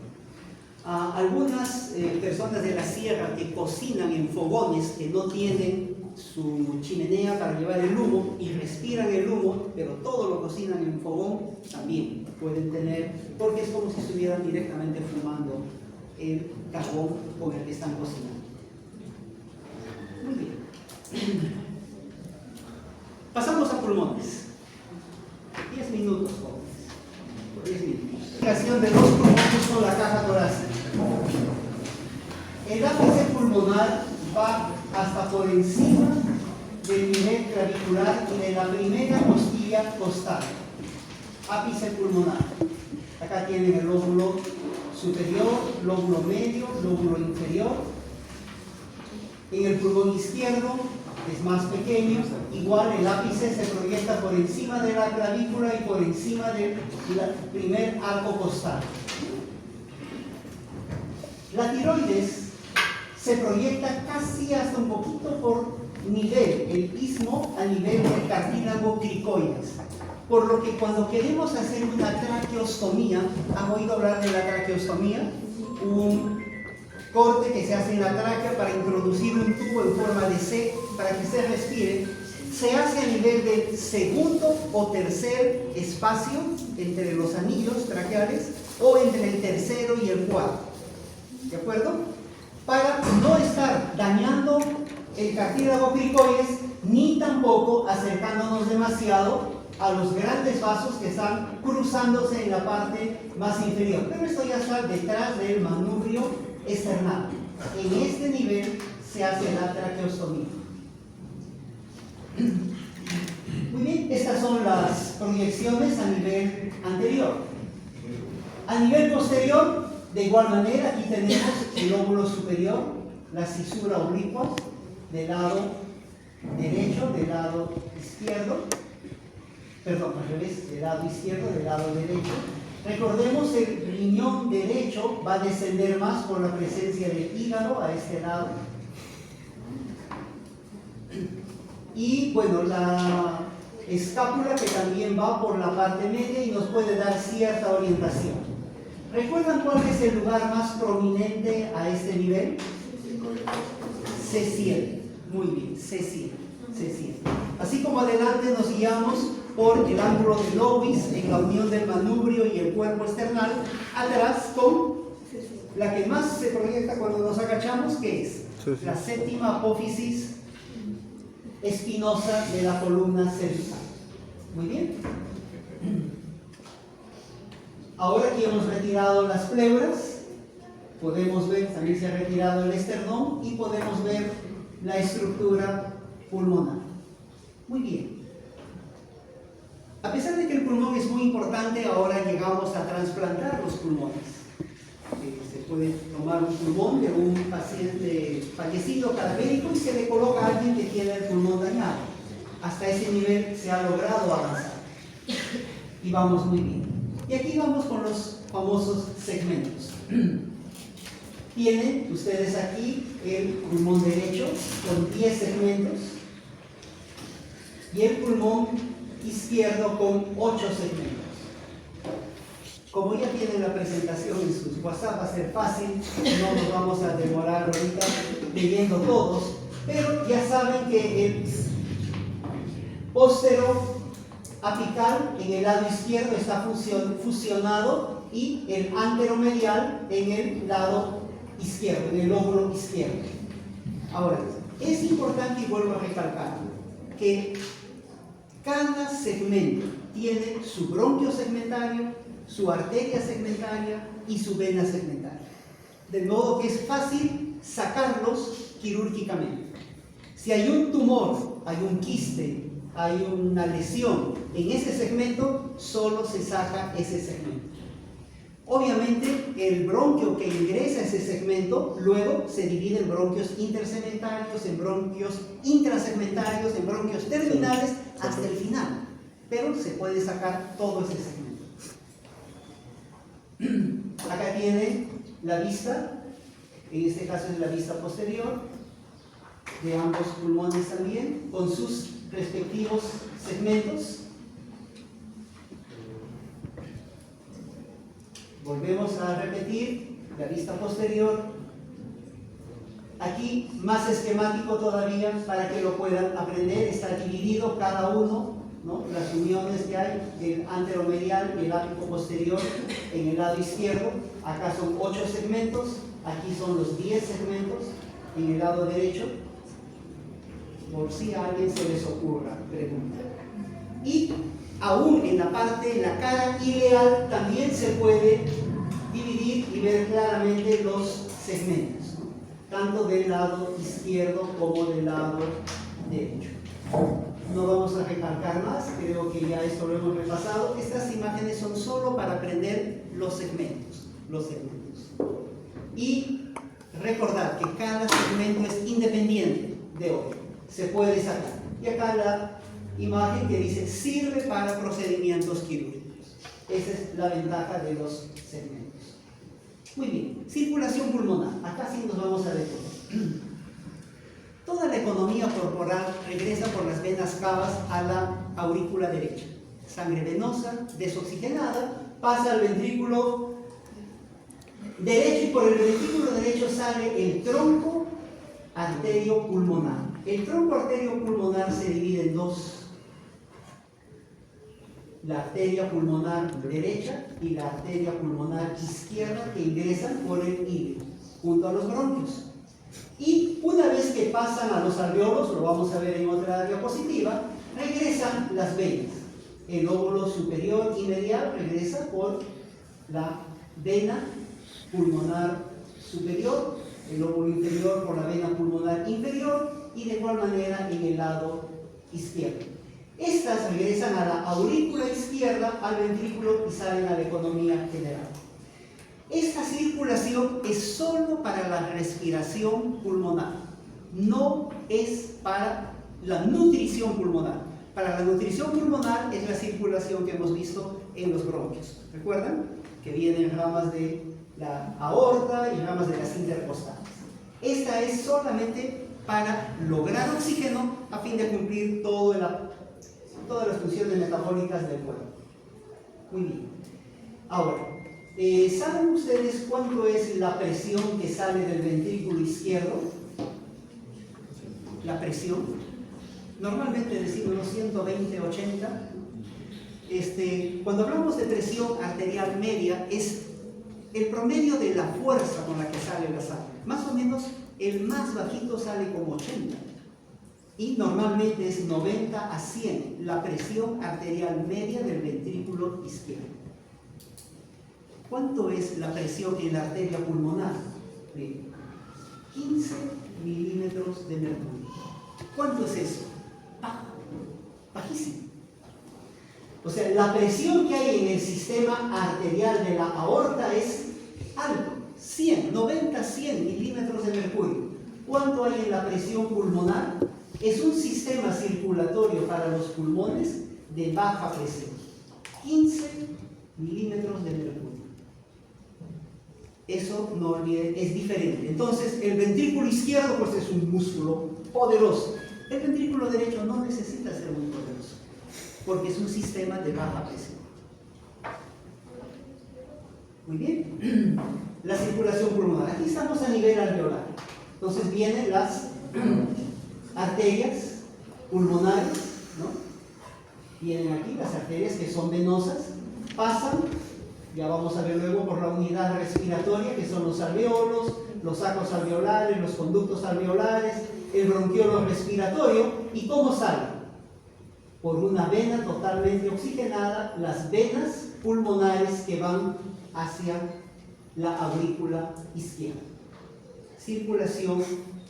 Algunas personas de la sierra que cocinan en fogones que no tienen su chimenea para llevar el humo y respiran el humo, pero todo lo cocinan en fogón, también pueden tener, porque es como si estuvieran directamente fumando el carbón con el que están cocinando. Muy bien. Pasamos a pulmones. 10 minutos, jóvenes. 10 minutos. La acción de los pulmones con la caja torácica. El ápice pulmonar va hasta por encima del nivel clavicular y de la primera costilla costal. Ápice pulmonar. Acá tienen el lóbulo superior, lóbulo medio, lóbulo inferior. En el pulmón izquierdo es más pequeño, igual el ápice se proyecta por encima de la clavícula y por encima del primer arco costal. La tiroides se proyecta casi hasta un poquito por nivel, el istmo a nivel del cartílago cricoides. Por lo que cuando queremos hacer una traqueostomía, ¿han oído hablar de la traqueostomía? Un corte que se hace en la tráquea para introducir un tubo en forma de C para que se respire, se hace a nivel del segundo o tercer espacio entre los anillos traqueales o entre el tercero y el cuarto. ¿De acuerdo? Para no estar dañando el cartílago cricoides ni tampoco acercándonos demasiado a los grandes vasos que están cruzándose en la parte más inferior. Pero esto ya está detrás del manubrio external. En este nivel se hace la traqueostomía. Muy bien, estas son las proyecciones a nivel anterior. A nivel posterior, de igual manera, aquí tenemos el lóbulo superior, la cisura oblicua del lado derecho, del lado izquierdo, perdón, al revés, del lado izquierdo, del lado derecho. Recordemos, el riñón derecho va a descender más por la presencia del hígado a este lado. Y bueno, la escápula que también va por la parte media y nos puede dar cierta orientación. ¿Recuerdan cuál es el lugar más prominente a este nivel? C7. Muy bien, C7. Así como adelante nos guiamos por el ángulo de Lowis en la unión del manubrio y el cuerpo external, atrás con la que más se proyecta cuando nos agachamos, que es la séptima apófisis espinosa de la columna cervical. Muy bien. Ahora que hemos retirado las pleuras, podemos ver, también se ha retirado el esternón y podemos ver la estructura pulmonar. Muy bien. A pesar de que el pulmón es muy importante, ahora llegamos a trasplantar los pulmones. Se puede tomar un pulmón de un paciente fallecido cadavérico y se le coloca a alguien que tiene el pulmón dañado. Hasta ese nivel se ha logrado avanzar. Y vamos muy bien. Y aquí vamos con los famosos segmentos. Tienen ustedes aquí el pulmón derecho con 10 segmentos y el pulmón izquierdo con 8 segmentos. Como ya tienen la presentación en sus WhatsApp, va a ser fácil, no nos vamos a demorar ahorita leyendo todos, pero ya saben que el póstero apical en el lado izquierdo está fusionado y el anteromedial en el lado izquierdo, en el lóbulo izquierdo. Ahora, es importante, y vuelvo a recalcar, que cada segmento tiene su bronquio segmentario, su arteria segmentaria y su vena segmentaria. De modo que es fácil sacarlos quirúrgicamente. Si hay un tumor, hay un quiste, hay una lesión en ese segmento, solo se saca ese segmento. Obviamente, el bronquio que ingresa a ese segmento, luego se divide en bronquios intersegmentarios, en bronquios intrasegmentarios, en bronquios terminales, hasta el final. Pero se puede sacar todo ese segmento. Acá tiene la vista, en este caso es la vista posterior, de ambos pulmones también, con sus respectivos segmentos. Volvemos a repetir la vista posterior. Aquí más esquemático todavía para que lo puedan aprender. Está dividido cada uno, ¿no? Las uniones que hay, el anteromedial y el ápico posterior en el lado izquierdo. Acá son 8 segmentos, aquí son los 10 segmentos en el lado derecho. Por si a alguien se les ocurra preguntar. Y aún en la parte, en la cara ileal, también se puede dividir y ver claramente los segmentos, ¿no? Tanto del lado izquierdo como del lado derecho. No vamos a recalcar más, creo que ya esto lo hemos repasado. Estas imágenes son solo para aprender los segmentos. Y recordar que cada segmento es independiente de otro. Se puede sacar. Y acá la imagen que dice sirve para procedimientos quirúrgicos. Esa es la ventaja de los segmentos. Muy bien, circulación pulmonar. Acá sí nos vamos a detener. Toda la economía corporal regresa por las venas cavas a la aurícula derecha. Sangre venosa, desoxigenada, pasa al ventrículo derecho y por el ventrículo derecho sale el tronco arterio pulmonar. El tronco arterio pulmonar se divide en dos. La arteria pulmonar derecha y la arteria pulmonar izquierda que ingresan por el hígado, junto a los bronquios. Y una vez que pasan a los alveolos, lo vamos a ver en otra diapositiva, regresan las venas. El lóbulo superior y medial regresa por la vena pulmonar superior, el lóbulo inferior por la vena pulmonar inferior y de igual manera en el lado izquierdo. Estas regresan a la aurícula izquierda, al ventrículo y salen a la economía general. Esta circulación es solo para la respiración pulmonar, no es para la nutrición pulmonar. Para la nutrición pulmonar es la circulación que hemos visto en los bronquios. ¿Recuerdan? Que vienen ramas de la aorta y ramas de las intercostales. Esta es solamente para lograr oxígeno a fin de cumplir todas las funciones metabólicas del cuerpo. Muy bien. Ahora, ¿saben ustedes cuánto es la presión que sale del ventrículo izquierdo? La presión. Normalmente decimos unos 120, 80. Cuando hablamos de presión arterial media, es el promedio de la fuerza con la que sale la sangre. Más o menos, el más bajito sale como 80. Y normalmente es 90 a 100 la presión arterial media del ventrículo izquierdo. ¿Cuánto es la presión en la arteria pulmonar? 15 milímetros de mercurio. ¿Cuánto es eso? Bajísimo. O sea, la presión que hay en el sistema arterial de la aorta es alto, 90, 100 milímetros de mercurio. ¿Cuánto hay en la presión pulmonar? Es un sistema circulatorio para los pulmones de baja presión, 15 milímetros de mercurio. Eso, no olviden, es diferente. Entonces, el ventrículo izquierdo pues es un músculo poderoso. El ventrículo derecho no necesita ser muy poderoso, porque es un sistema de baja presión. Muy bien. La circulación pulmonar. Aquí estamos a nivel alveolar. Entonces vienen las arterias pulmonares, ¿no? Vienen aquí las arterias que son venosas, pasan, ya vamos a ver luego, por la unidad respiratoria, que son los alveolos, los sacos alveolares, los conductos alveolares, el bronquiolo respiratorio. ¿Y cómo salen? Por una vena totalmente oxigenada, las venas pulmonares que van hacia la aurícula izquierda. Circulación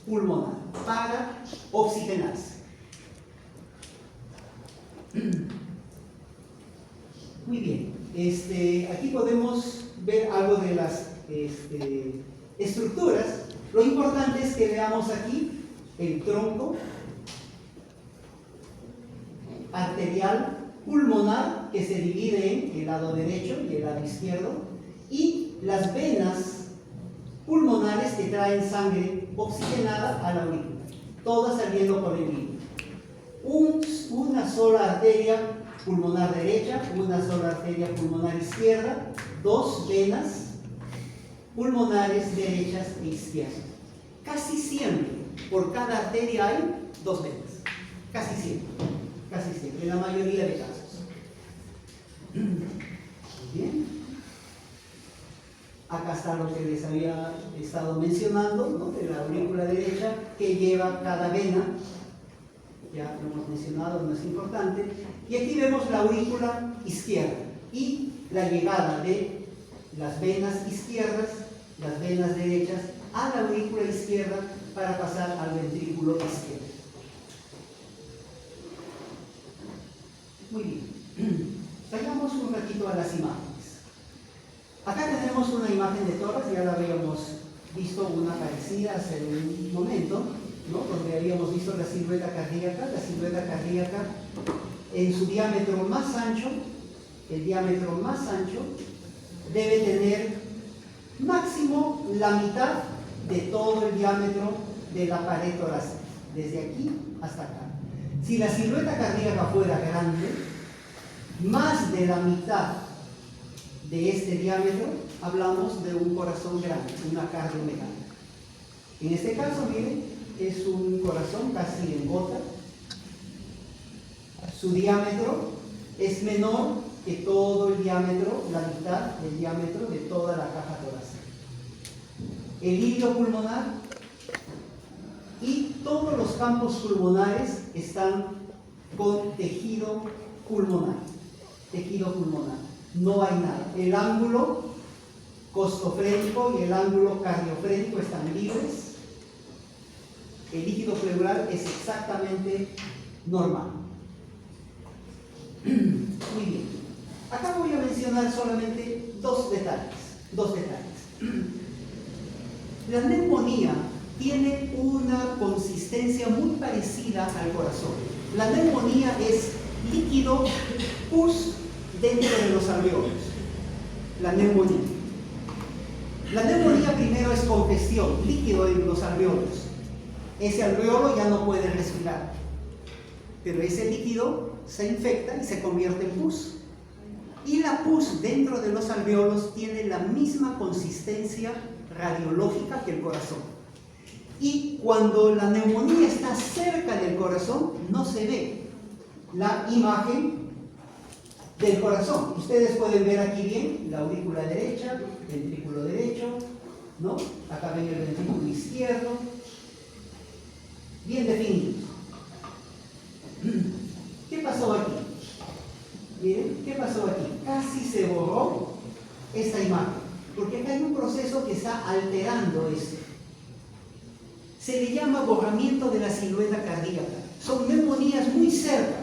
pulmonar para oxigenarse. Muy bien, aquí podemos ver algo de las estructuras. Lo importante es que veamos aquí el tronco arterial pulmonar que se divide en el lado derecho y el lado izquierdo, y las venas pulmonares que traen sangre oxigenada a la aurícula, todas saliendo por el hígado. Una sola arteria pulmonar derecha, una sola arteria pulmonar izquierda, dos venas pulmonares derechas e izquierdas. Casi siempre, por cada arteria hay dos venas. Casi siempre, en la mayoría de casos. Bien. Acá está lo que les había estado mencionando, ¿no? De la aurícula derecha que lleva cada vena. Ya lo hemos mencionado, no es importante. Y aquí vemos la aurícula izquierda y la llegada de las venas izquierdas, las venas derechas a la aurícula izquierda para pasar al ventrículo izquierdo. Muy bien. Salgamos un ratito a las imágenes. Acá tenemos una imagen de tórax, ya la habíamos visto una parecida hace un momento, ¿no? Donde habíamos visto la silueta cardíaca. La silueta cardíaca en su diámetro más ancho, el diámetro más ancho, debe tener máximo la mitad de todo el diámetro de la pared torácica, desde aquí hasta acá. Si la silueta cardíaca fuera grande, más de la mitad de este diámetro, hablamos de un corazón grande, una cardiomegalia. En este caso, miren, es un corazón casi en gota. Su diámetro es menor que todo el diámetro, la mitad del diámetro de toda la caja torácica. El ilio pulmonar y todos los campos pulmonares están con tejido pulmonar. Tejido pulmonar. No hay nada. El ángulo costofrénico y el ángulo cardiofrénico están libres. El líquido pleural es exactamente normal. Muy bien. Acá voy a mencionar solamente dos detalles. La neumonía tiene una consistencia muy parecida al corazón. La neumonía es líquido pus dentro de los alveolos. La neumonía. La neumonía primero es congestión, líquido en los alveolos. Ese alveolo ya no puede respirar, pero ese líquido se infecta y se convierte en pus. Y la pus dentro de los alveolos tiene la misma consistencia radiológica que el corazón. Y cuando la neumonía está cerca del corazón, no se ve la imagen del corazón. Ustedes pueden ver aquí bien la aurícula derecha, ventrículo derecho, ¿no? Acá ven el ventrículo izquierdo, bien definidos. ¿Qué pasó aquí? Miren, ¿qué pasó aquí? Casi se borró esta imagen, porque acá hay un proceso que está alterando esto. Se le llama borramiento de la silueta cardíaca. Son neumonías muy cerca.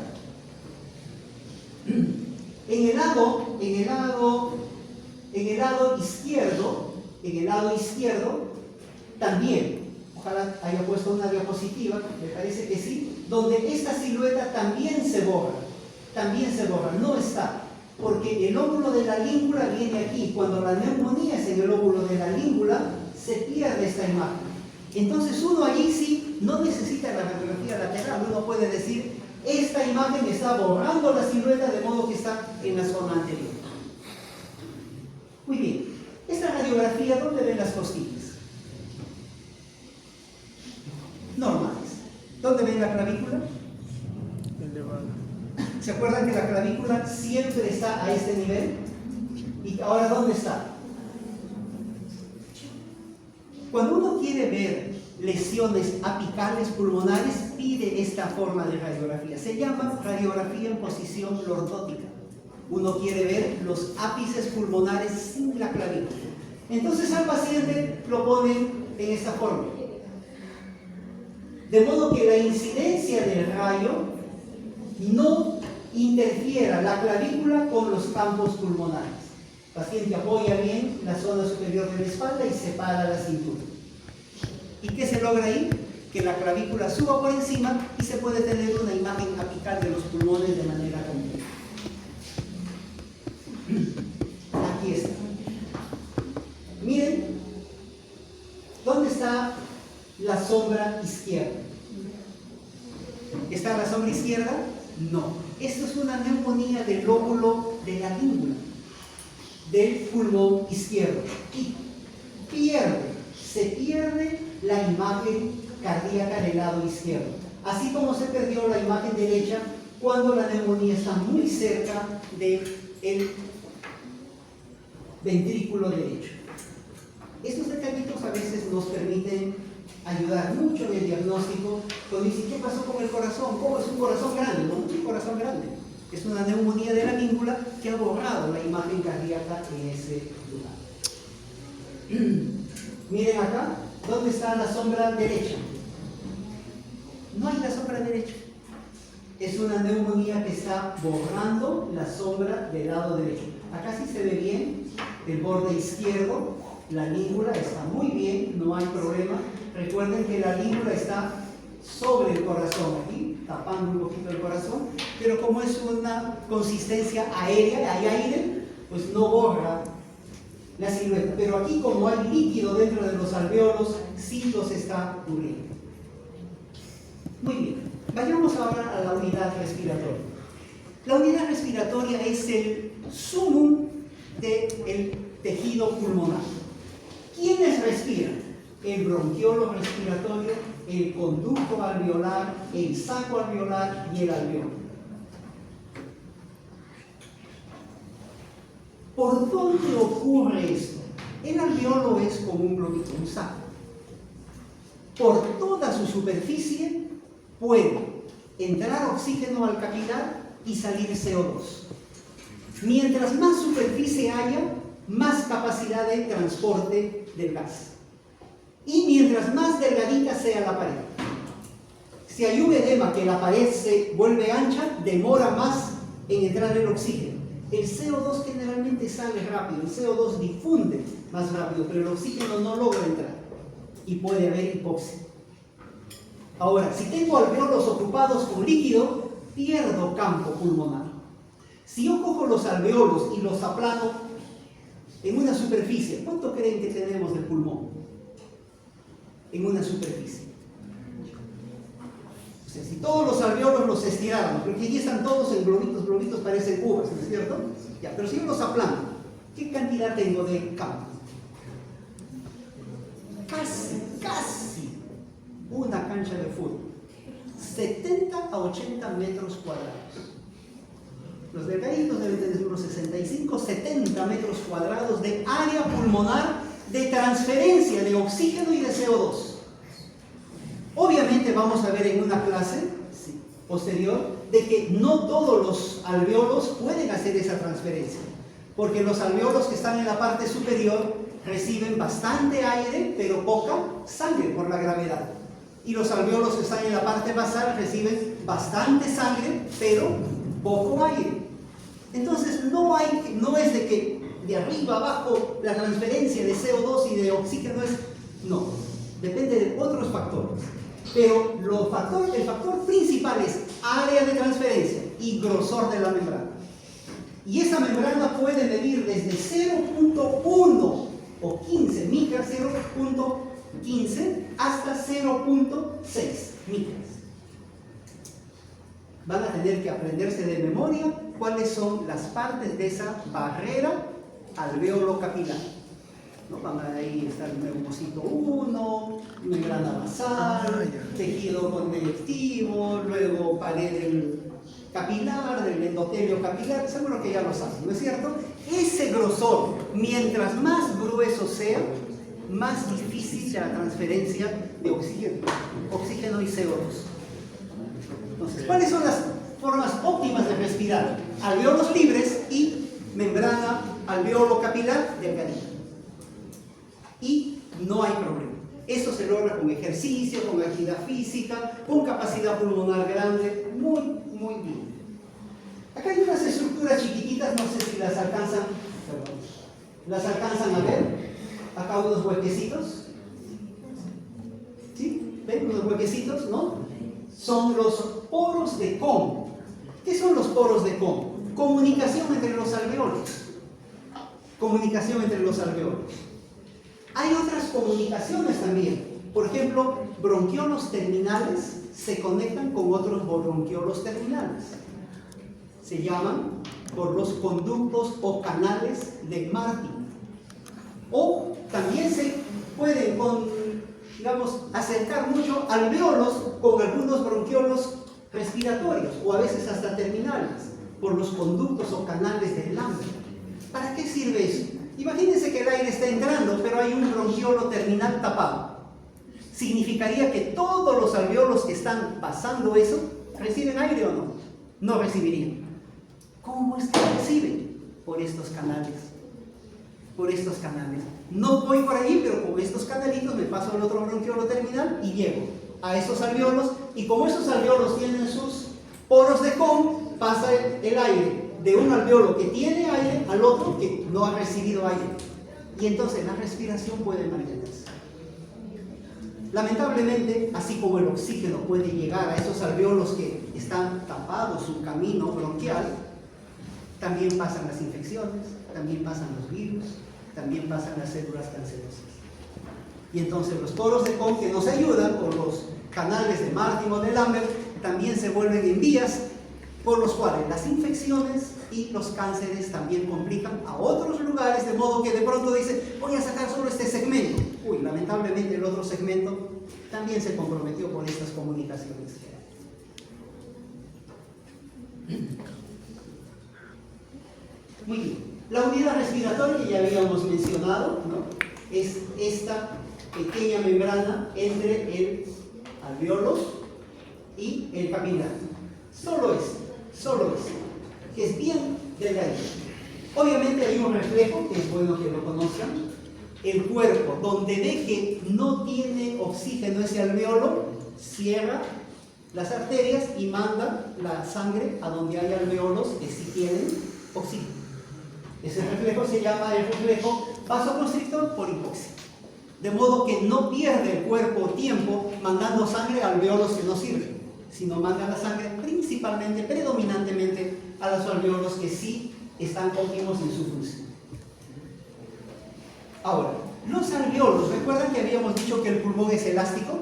En el lado izquierdo, también, ojalá haya puesto una diapositiva, me parece que sí, donde esta silueta también se borra, no está, porque el óvulo de la língula viene aquí. Cuando la neumonía es en el óvulo de la língula, se pierde esta imagen. Entonces uno allí sí no necesita la radiografía lateral, uno puede decir, esta imagen está borrando la silueta de modo que está en la zona anterior. Muy bien, esta radiografía, ¿dónde ven las costillas? Normales. ¿Dónde ven la clavícula? Elevada. ¿Se acuerdan que la clavícula siempre está a este nivel? ¿Y ahora dónde está? Cuando uno quiere ver lesiones apicales pulmonares, pide esta forma de radiografía. Se llama radiografía en posición lordótica. Uno quiere ver los ápices pulmonares sin la clavícula. Entonces al paciente lo ponen en esta forma. De modo que la incidencia del rayo no interfiera la clavícula con los campos pulmonares. El paciente apoya bien la zona superior de la espalda y separa la cintura. ¿Y qué se logra ahí? Que la clavícula suba por encima y se puede tener una imagen apical de los pulmones de manera completa. Aquí está. Miren, ¿dónde está la sombra izquierda? ¿Está la sombra izquierda? No. Esto es una neumonía del lóbulo de la língula, del pulmón izquierdo. Y se pierde la imagen cardíaca del lado izquierdo. Así como se perdió la imagen derecha cuando la neumonía está muy cerca del ventrículo derecho. Estos detallitos a veces nos permiten ayudar mucho en el diagnóstico. Cuando dicen, ¿qué pasó con el corazón? ¿Cómo es un corazón grande? No es un corazón grande. Es una neumonía de la língula que ha borrado la imagen cardíaca en ese lugar. Miren acá, ¿dónde está la sombra derecha? No hay la sombra derecha. Es una neumonía que está borrando la sombra del lado derecho. Acá sí se ve bien el borde izquierdo, la língula está muy bien, no hay problema. Recuerden que la língula está sobre el corazón aquí, tapando un poquito el corazón, pero como es una consistencia aérea, hay aire, pues no borra la silueta. Pero aquí, como hay líquido dentro de los alvéolos, sí los está cubriendo. Muy bien, vayamos ahora a la unidad respiratoria. La unidad respiratoria es el sumum del tejido pulmonar. ¿Quiénes respiran? El bronquiolo respiratorio, el conducto alveolar, el saco alveolar y el alveolo. ¿Por dónde ocurre esto? El alveolo es como un globito, un saco. Por toda su superficie puede entrar oxígeno al capilar y salir CO2. Mientras más superficie haya, más capacidad de transporte del gas. Y mientras más delgadita sea la pared. Si hay un edema que la pared se vuelve ancha, demora más en entrar el oxígeno. El CO2 generalmente sale rápido, el CO2 difunde más rápido, pero el oxígeno no logra entrar y puede haber hipoxia. Ahora, si tengo alvéolos ocupados con líquido, pierdo campo pulmonar. Si yo cojo los alvéolos y los aplano en una superficie, ¿cuánto creen que tenemos del pulmón? En una superficie. O sea, si todos los alvéolos los estiráramos, porque aquí están todos en globitos parecen uvas, ¿no es cierto? Ya, pero si yo los aplano, ¿qué cantidad tengo de campo? Casi una cancha de fútbol. 70 a 80 metros cuadrados. Los delgaditos deben tener unos 65, 70 metros cuadrados de área pulmonar de transferencia de oxígeno y de CO2. Obviamente vamos a ver en una clase posterior de que no todos los alvéolos pueden hacer esa transferencia, porque los alvéolos que están en la parte superior reciben bastante aire, pero poca sangre por la gravedad. Y los alvéolos que están en la parte basal reciben bastante sangre, pero poco aire. Entonces no es de que de arriba abajo la transferencia de CO2 y de oxígeno es... No, depende de otros factores. Pero el factor principal es área de transferencia y grosor de la membrana. Y esa membrana puede medir desde 0.1 o 15 micras, 0.15 hasta 0.6 micras. Van a tener que aprenderse de memoria cuáles son las partes de esa barrera alvéolo capilar. ¿No? Van a ahí estar el neumocito 1, membrana basal, tejido conectivo, luego pared del capilar, del endotelio capilar, seguro que ya lo saben, ¿no es cierto? Ese grosor, mientras más grueso sea, más difícil la transferencia de oxígeno y CO2. Entonces, ¿cuáles son las formas óptimas de respirar? Alvéolos libres y membrana alvéolo capilar delgadita. Y no hay problema. Eso se logra con ejercicio, con actividad física, con capacidad pulmonar grande, muy bien. Acá hay unas estructuras chiquititas, no sé si las alcanzan a ver. Acá unos huequecitos. ¿Sí? ¿Ven unos huequecitos, no? Son los poros de Kohn. ¿Qué son los poros de Kohn? Comunicación entre los alvéolos. Comunicación entre los alvéolos. Hay otras comunicaciones también. Por ejemplo, bronquiolos terminales se conectan con otros bronquiolos terminales. Se llaman por los conductos o canales de Martin. O también se pueden acercar mucho alvéolos con algunos bronquiolos respiratorios o a veces hasta terminales por los conductos o canales del Lambda. ¿Para qué sirve eso? Imagínense que el aire está entrando, pero hay un bronquiolo terminal tapado. ¿Significaría que todos los alvéolos que están pasando eso reciben aire o no? No recibirían. ¿Cómo es que reciben? Por estos canales. Por estos canales. No voy por ahí, pero con estos canalitos me paso al otro bronquiolo terminal y llego a esos alvéolos. Y como esos alvéolos tienen sus poros de Kohn, pasa el aire de un alvéolo que tiene aire al otro que no ha recibido aire. Y entonces la respiración puede mantenerse. Lamentablemente, así como el oxígeno puede llegar a esos alveolos que están tapados, su camino bronquial, también pasan las infecciones, también pasan los virus, también pasan las células cancerosas. Y entonces los poros de Kohn que nos ayudan, o los canales de Martin o de Lambert, también se vuelven en vías por los cuales las infecciones y los cánceres también complican a otros lugares, de modo que de pronto dice, voy a sacar solo este segmento. Uy, lamentablemente el otro segmento también se comprometió por estas comunicaciones que hay. Muy bien. La unidad respiratoria ya habíamos mencionado, ¿no? Es esta pequeña membrana entre el alveolos y el capilar. Solo es, que es bien delgadito. Obviamente hay un reflejo, que es bueno que lo conozcan. El cuerpo, donde ve que no tiene oxígeno ese alveolo, cierra las arterias y manda la sangre a donde hay alveolos que sí tienen oxígeno. Ese reflejo se llama el reflejo vasoconstrictor por hipoxia. De modo que no pierde el cuerpo tiempo mandando sangre a alveolos que no sirven, sino manda la sangre principalmente, predominantemente a los alveolos que sí están óptimos en su función. Ahora, los alveolos, ¿recuerdan que habíamos dicho que el pulmón es elástico?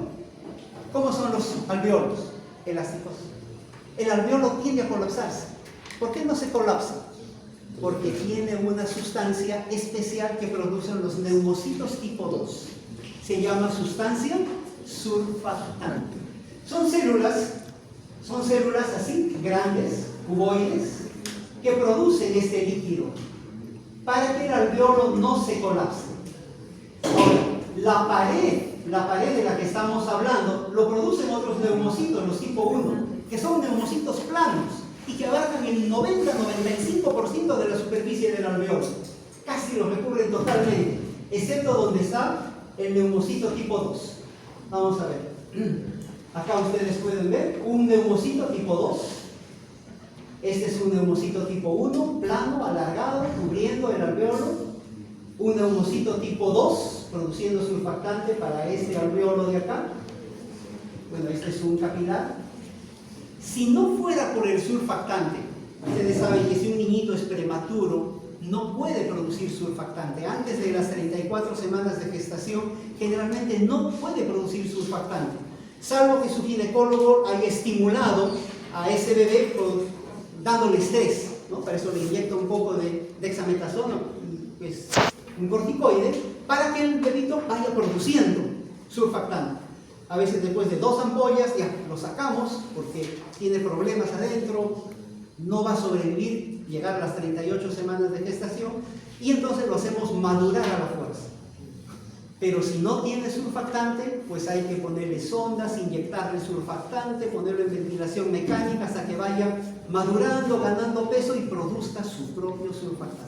¿Cómo son los alveolos elásticos? El alveolo tiende a colapsarse. ¿Por qué no se colapsa? Porque tiene una sustancia especial que producen los neumocitos tipo 2. Se llama sustancia surfactante. Son células así, grandes, cuboides, que producen este líquido para que el alveolo no se colapse. Ahora, la pared de la que estamos hablando, lo producen otros neumocitos, los tipo 1, que son neumocitos planos y que abarcan el 90-95% de la superficie del alveolo. Casi lo recubren totalmente, excepto donde está el neumocito tipo 2. Vamos a ver. Acá ustedes pueden ver un neumocito tipo 2. Este es un neumocito tipo 1, plano, alargado, cubriendo el alveolo. Un neumocito tipo 2, produciendo surfactante para este alveolo de acá. Bueno, este es un capilar. Si no fuera por el surfactante, ustedes saben que si un niñito es prematuro, no puede producir surfactante. Antes de las 34 semanas de gestación, generalmente no puede producir surfactante, salvo que su ginecólogo haya estimulado a ese bebé dándole estrés, ¿no? Para eso le inyecta un poco de dexametasona, pues, un corticoide, para que el bebito vaya produciendo surfactante. A veces después de 2 ampollas ya lo sacamos porque tiene problemas adentro, no va a sobrevivir, llegar a las 38 semanas de gestación, y entonces lo hacemos madurar a la fuerza. Pero si no tiene surfactante, pues hay que ponerle sondas, inyectarle surfactante, ponerlo en ventilación mecánica hasta que vaya madurando, ganando peso y produzca su propio surfactante.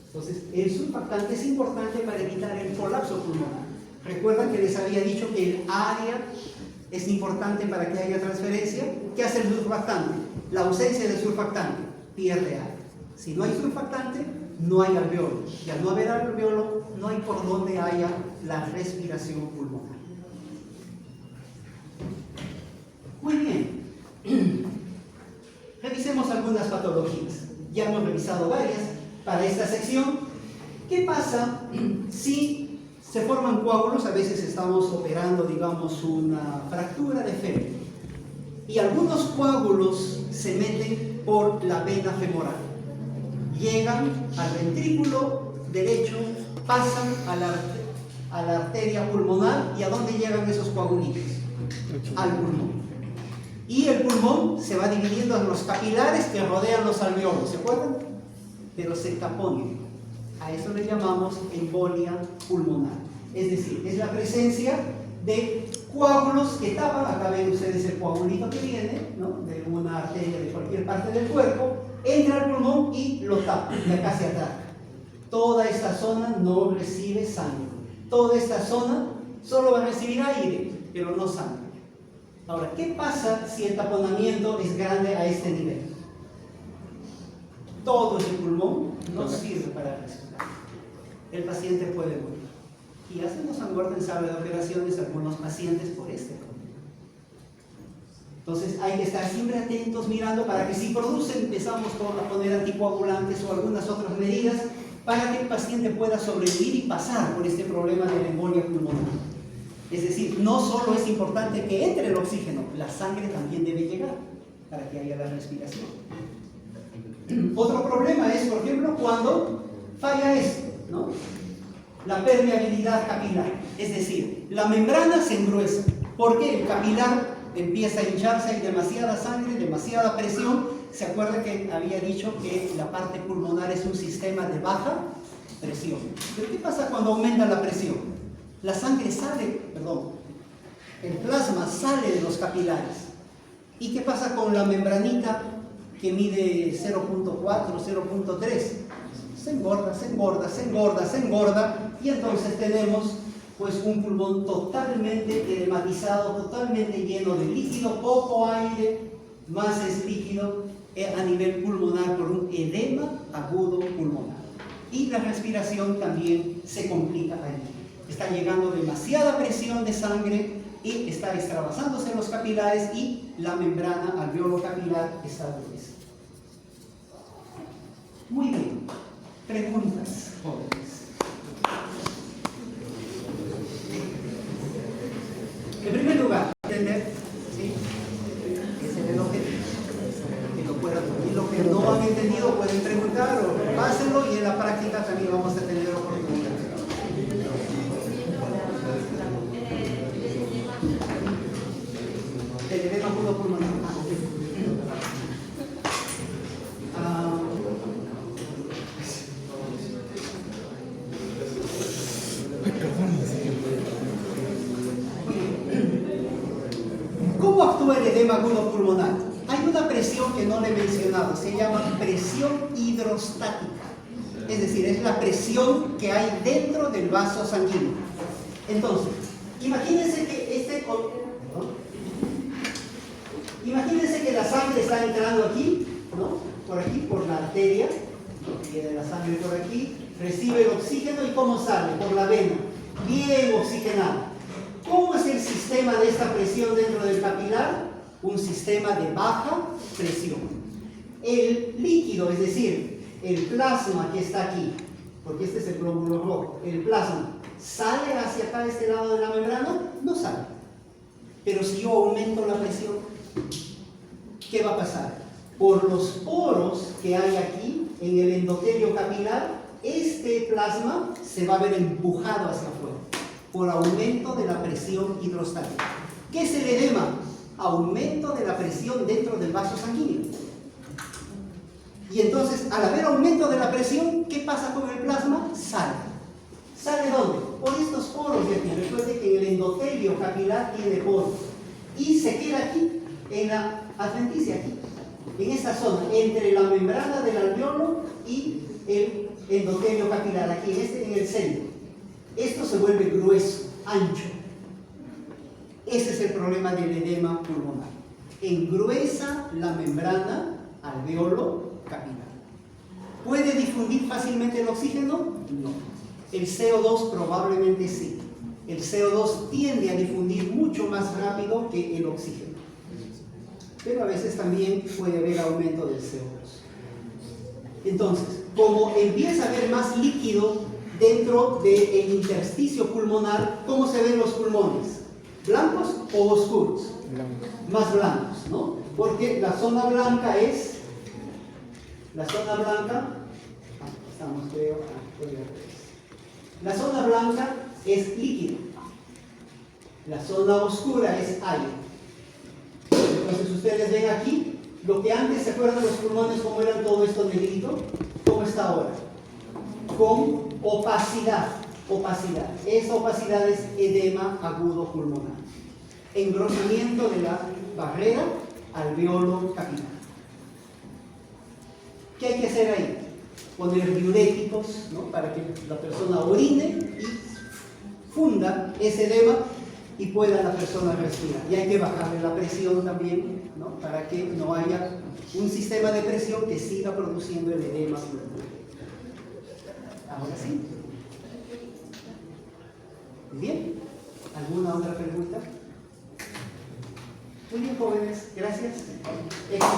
Entonces, el surfactante es importante para evitar el colapso pulmonar. Recuerdan que les había dicho que el área es importante para que haya transferencia. ¿Qué hace el surfactante? La ausencia de surfactante pierde aire. Si no hay surfactante, no hay alveolo. Y al no haber alveolo, no hay por donde haya la respiración pulmonar. Muy bien. Revisemos algunas patologías. Ya hemos revisado varias para esta sección. ¿Qué pasa si se forman coágulos? A veces estamos operando, digamos, una fractura de fémur, y algunos coágulos se meten por la vena femoral, llegan al ventrículo derecho, pasan a la arteria pulmonar. ¿Y a dónde llegan esos coagulitos? Al pulmón. Y el pulmón se va dividiendo en los capilares que rodean los alveolos, ¿se acuerdan? Pero se taponan. A eso le llamamos embolia pulmonar. Es decir, es la presencia de coágulos que tapan. Acá ven ustedes el coagulito que viene, ¿no?, de una arteria de cualquier parte del cuerpo, entra al pulmón y lo tapa, y acá se ataca. Toda esta zona no recibe sangre. Toda esta zona solo va a recibir aire, pero no sangre. Ahora, ¿qué pasa si el taponamiento es grande a este nivel? Todo ese pulmón no sirve para respirar. El paciente puede morir. Y hacemos muerte en sala de operaciones a algunos pacientes por este problema. Entonces hay que estar siempre atentos mirando para que si produce empezamos a poner anticoagulantes o algunas otras medidas para que el paciente pueda sobrevivir y pasar por este problema de la embolia pulmonar. Es decir, no solo es importante que entre el oxígeno, la sangre también debe llegar para que haya la respiración. Otro problema es, por ejemplo, cuando falla esto, ¿no? La permeabilidad capilar, es decir, la membrana se engruesa porque el capilar empieza a hincharse, hay demasiada sangre, demasiada presión. ¿Se acuerda que había dicho que la parte pulmonar es un sistema de baja presión? ¿Pero qué pasa cuando aumenta la presión? La sangre sale, el plasma sale de los capilares. ¿Y qué pasa con la membranita que mide 0.4, 0.3? Se engorda, se engorda, se engorda, se engorda, y entonces tenemos pues un pulmón totalmente edematizado, totalmente lleno de líquido, poco aire, más es líquido a nivel pulmonar por un edema agudo pulmonar. Y la respiración también se complica allí. Está llegando demasiada presión de sangre y está extravasándose los capilares y la membrana alveolo-capilar está gruesa. Muy bien. Preguntas, jóvenes. En primer lugar, entender, ¿sí? Ese es el objetivo. Que lo puedan, y lo que no han entendido pueden preguntar o pásenlo, y en la práctica también vamos a tener oportunidad. El edema agudo pulmonar. ¿Cómo actúa el edema agudo pulmonar? Hay una presión que no le he mencionado, se llama presión hidrostática. Es decir, es la presión que hay dentro del vaso sanguíneo. Entonces, imagínense que la sangre está entrando aquí, ¿no? Por aquí, por la arteria, ¿no? Viene la sangre por aquí, recibe el oxígeno y ¿cómo sale? Por la vena, bien oxigenada. ¿Cómo es el sistema de esta presión dentro del capilar? Un sistema de baja presión. El líquido, es decir, el plasma que está aquí, porque este es el glóbulo rojo, el plasma, ¿sale hacia acá, este lado de la membrana? No sale. Pero si yo aumento la presión, ¿qué va a pasar? Por los poros que hay aquí, en el endotelio capilar, este plasma se va a ver empujado hacia afuera por aumento de la presión hidrostática. ¿Qué es el edema? Aumento de la presión dentro del vaso sanguíneo. Y entonces, al haber aumento de la presión, ¿qué pasa con el plasma? Sale. ¿Sale dónde? Por estos poros de aquí. Recuerde que el endotelio capilar tiene poros. Y se queda aquí, en la adventicia, aquí, en esta zona, entre la membrana del alveolo y el endotelio capilar, aquí, en el centro. Esto se vuelve grueso, ancho. Ese es el problema del edema pulmonar. Engruesa la membrana alveolo capilar. ¿Puede difundir fácilmente el oxígeno? No. El CO2 probablemente sí. El CO2 tiende a difundir mucho más rápido que el oxígeno. Pero a veces también puede haber aumento del CO2. Entonces, como empieza a haber más líquido dentro del intersticio pulmonar, ¿cómo se ven los pulmones? ¿Blancos o oscuros? Blanco. Más blancos, ¿no? Porque la zona blanca es... La zona blanca... estamos, creo... La zona blanca es líquido. La zona oscura es aire. Entonces ustedes ven aquí, lo que antes, ¿se acuerdan los pulmones cómo eran todo esto negrito? ¿Cómo está ahora? Con opacidad. Opacidad. Esa opacidad es edema agudo pulmonar. Engrosamiento de la barrera alveolo capilar. ¿Qué hay que hacer ahí? Poner diuréticos, ¿no? Para que la persona orine y funda ese edema y pueda la persona respirar. Y hay que bajarle la presión también, ¿no? Para que no haya un sistema de presión que siga produciendo el edema pulmonar. Ahora sí. Gracias.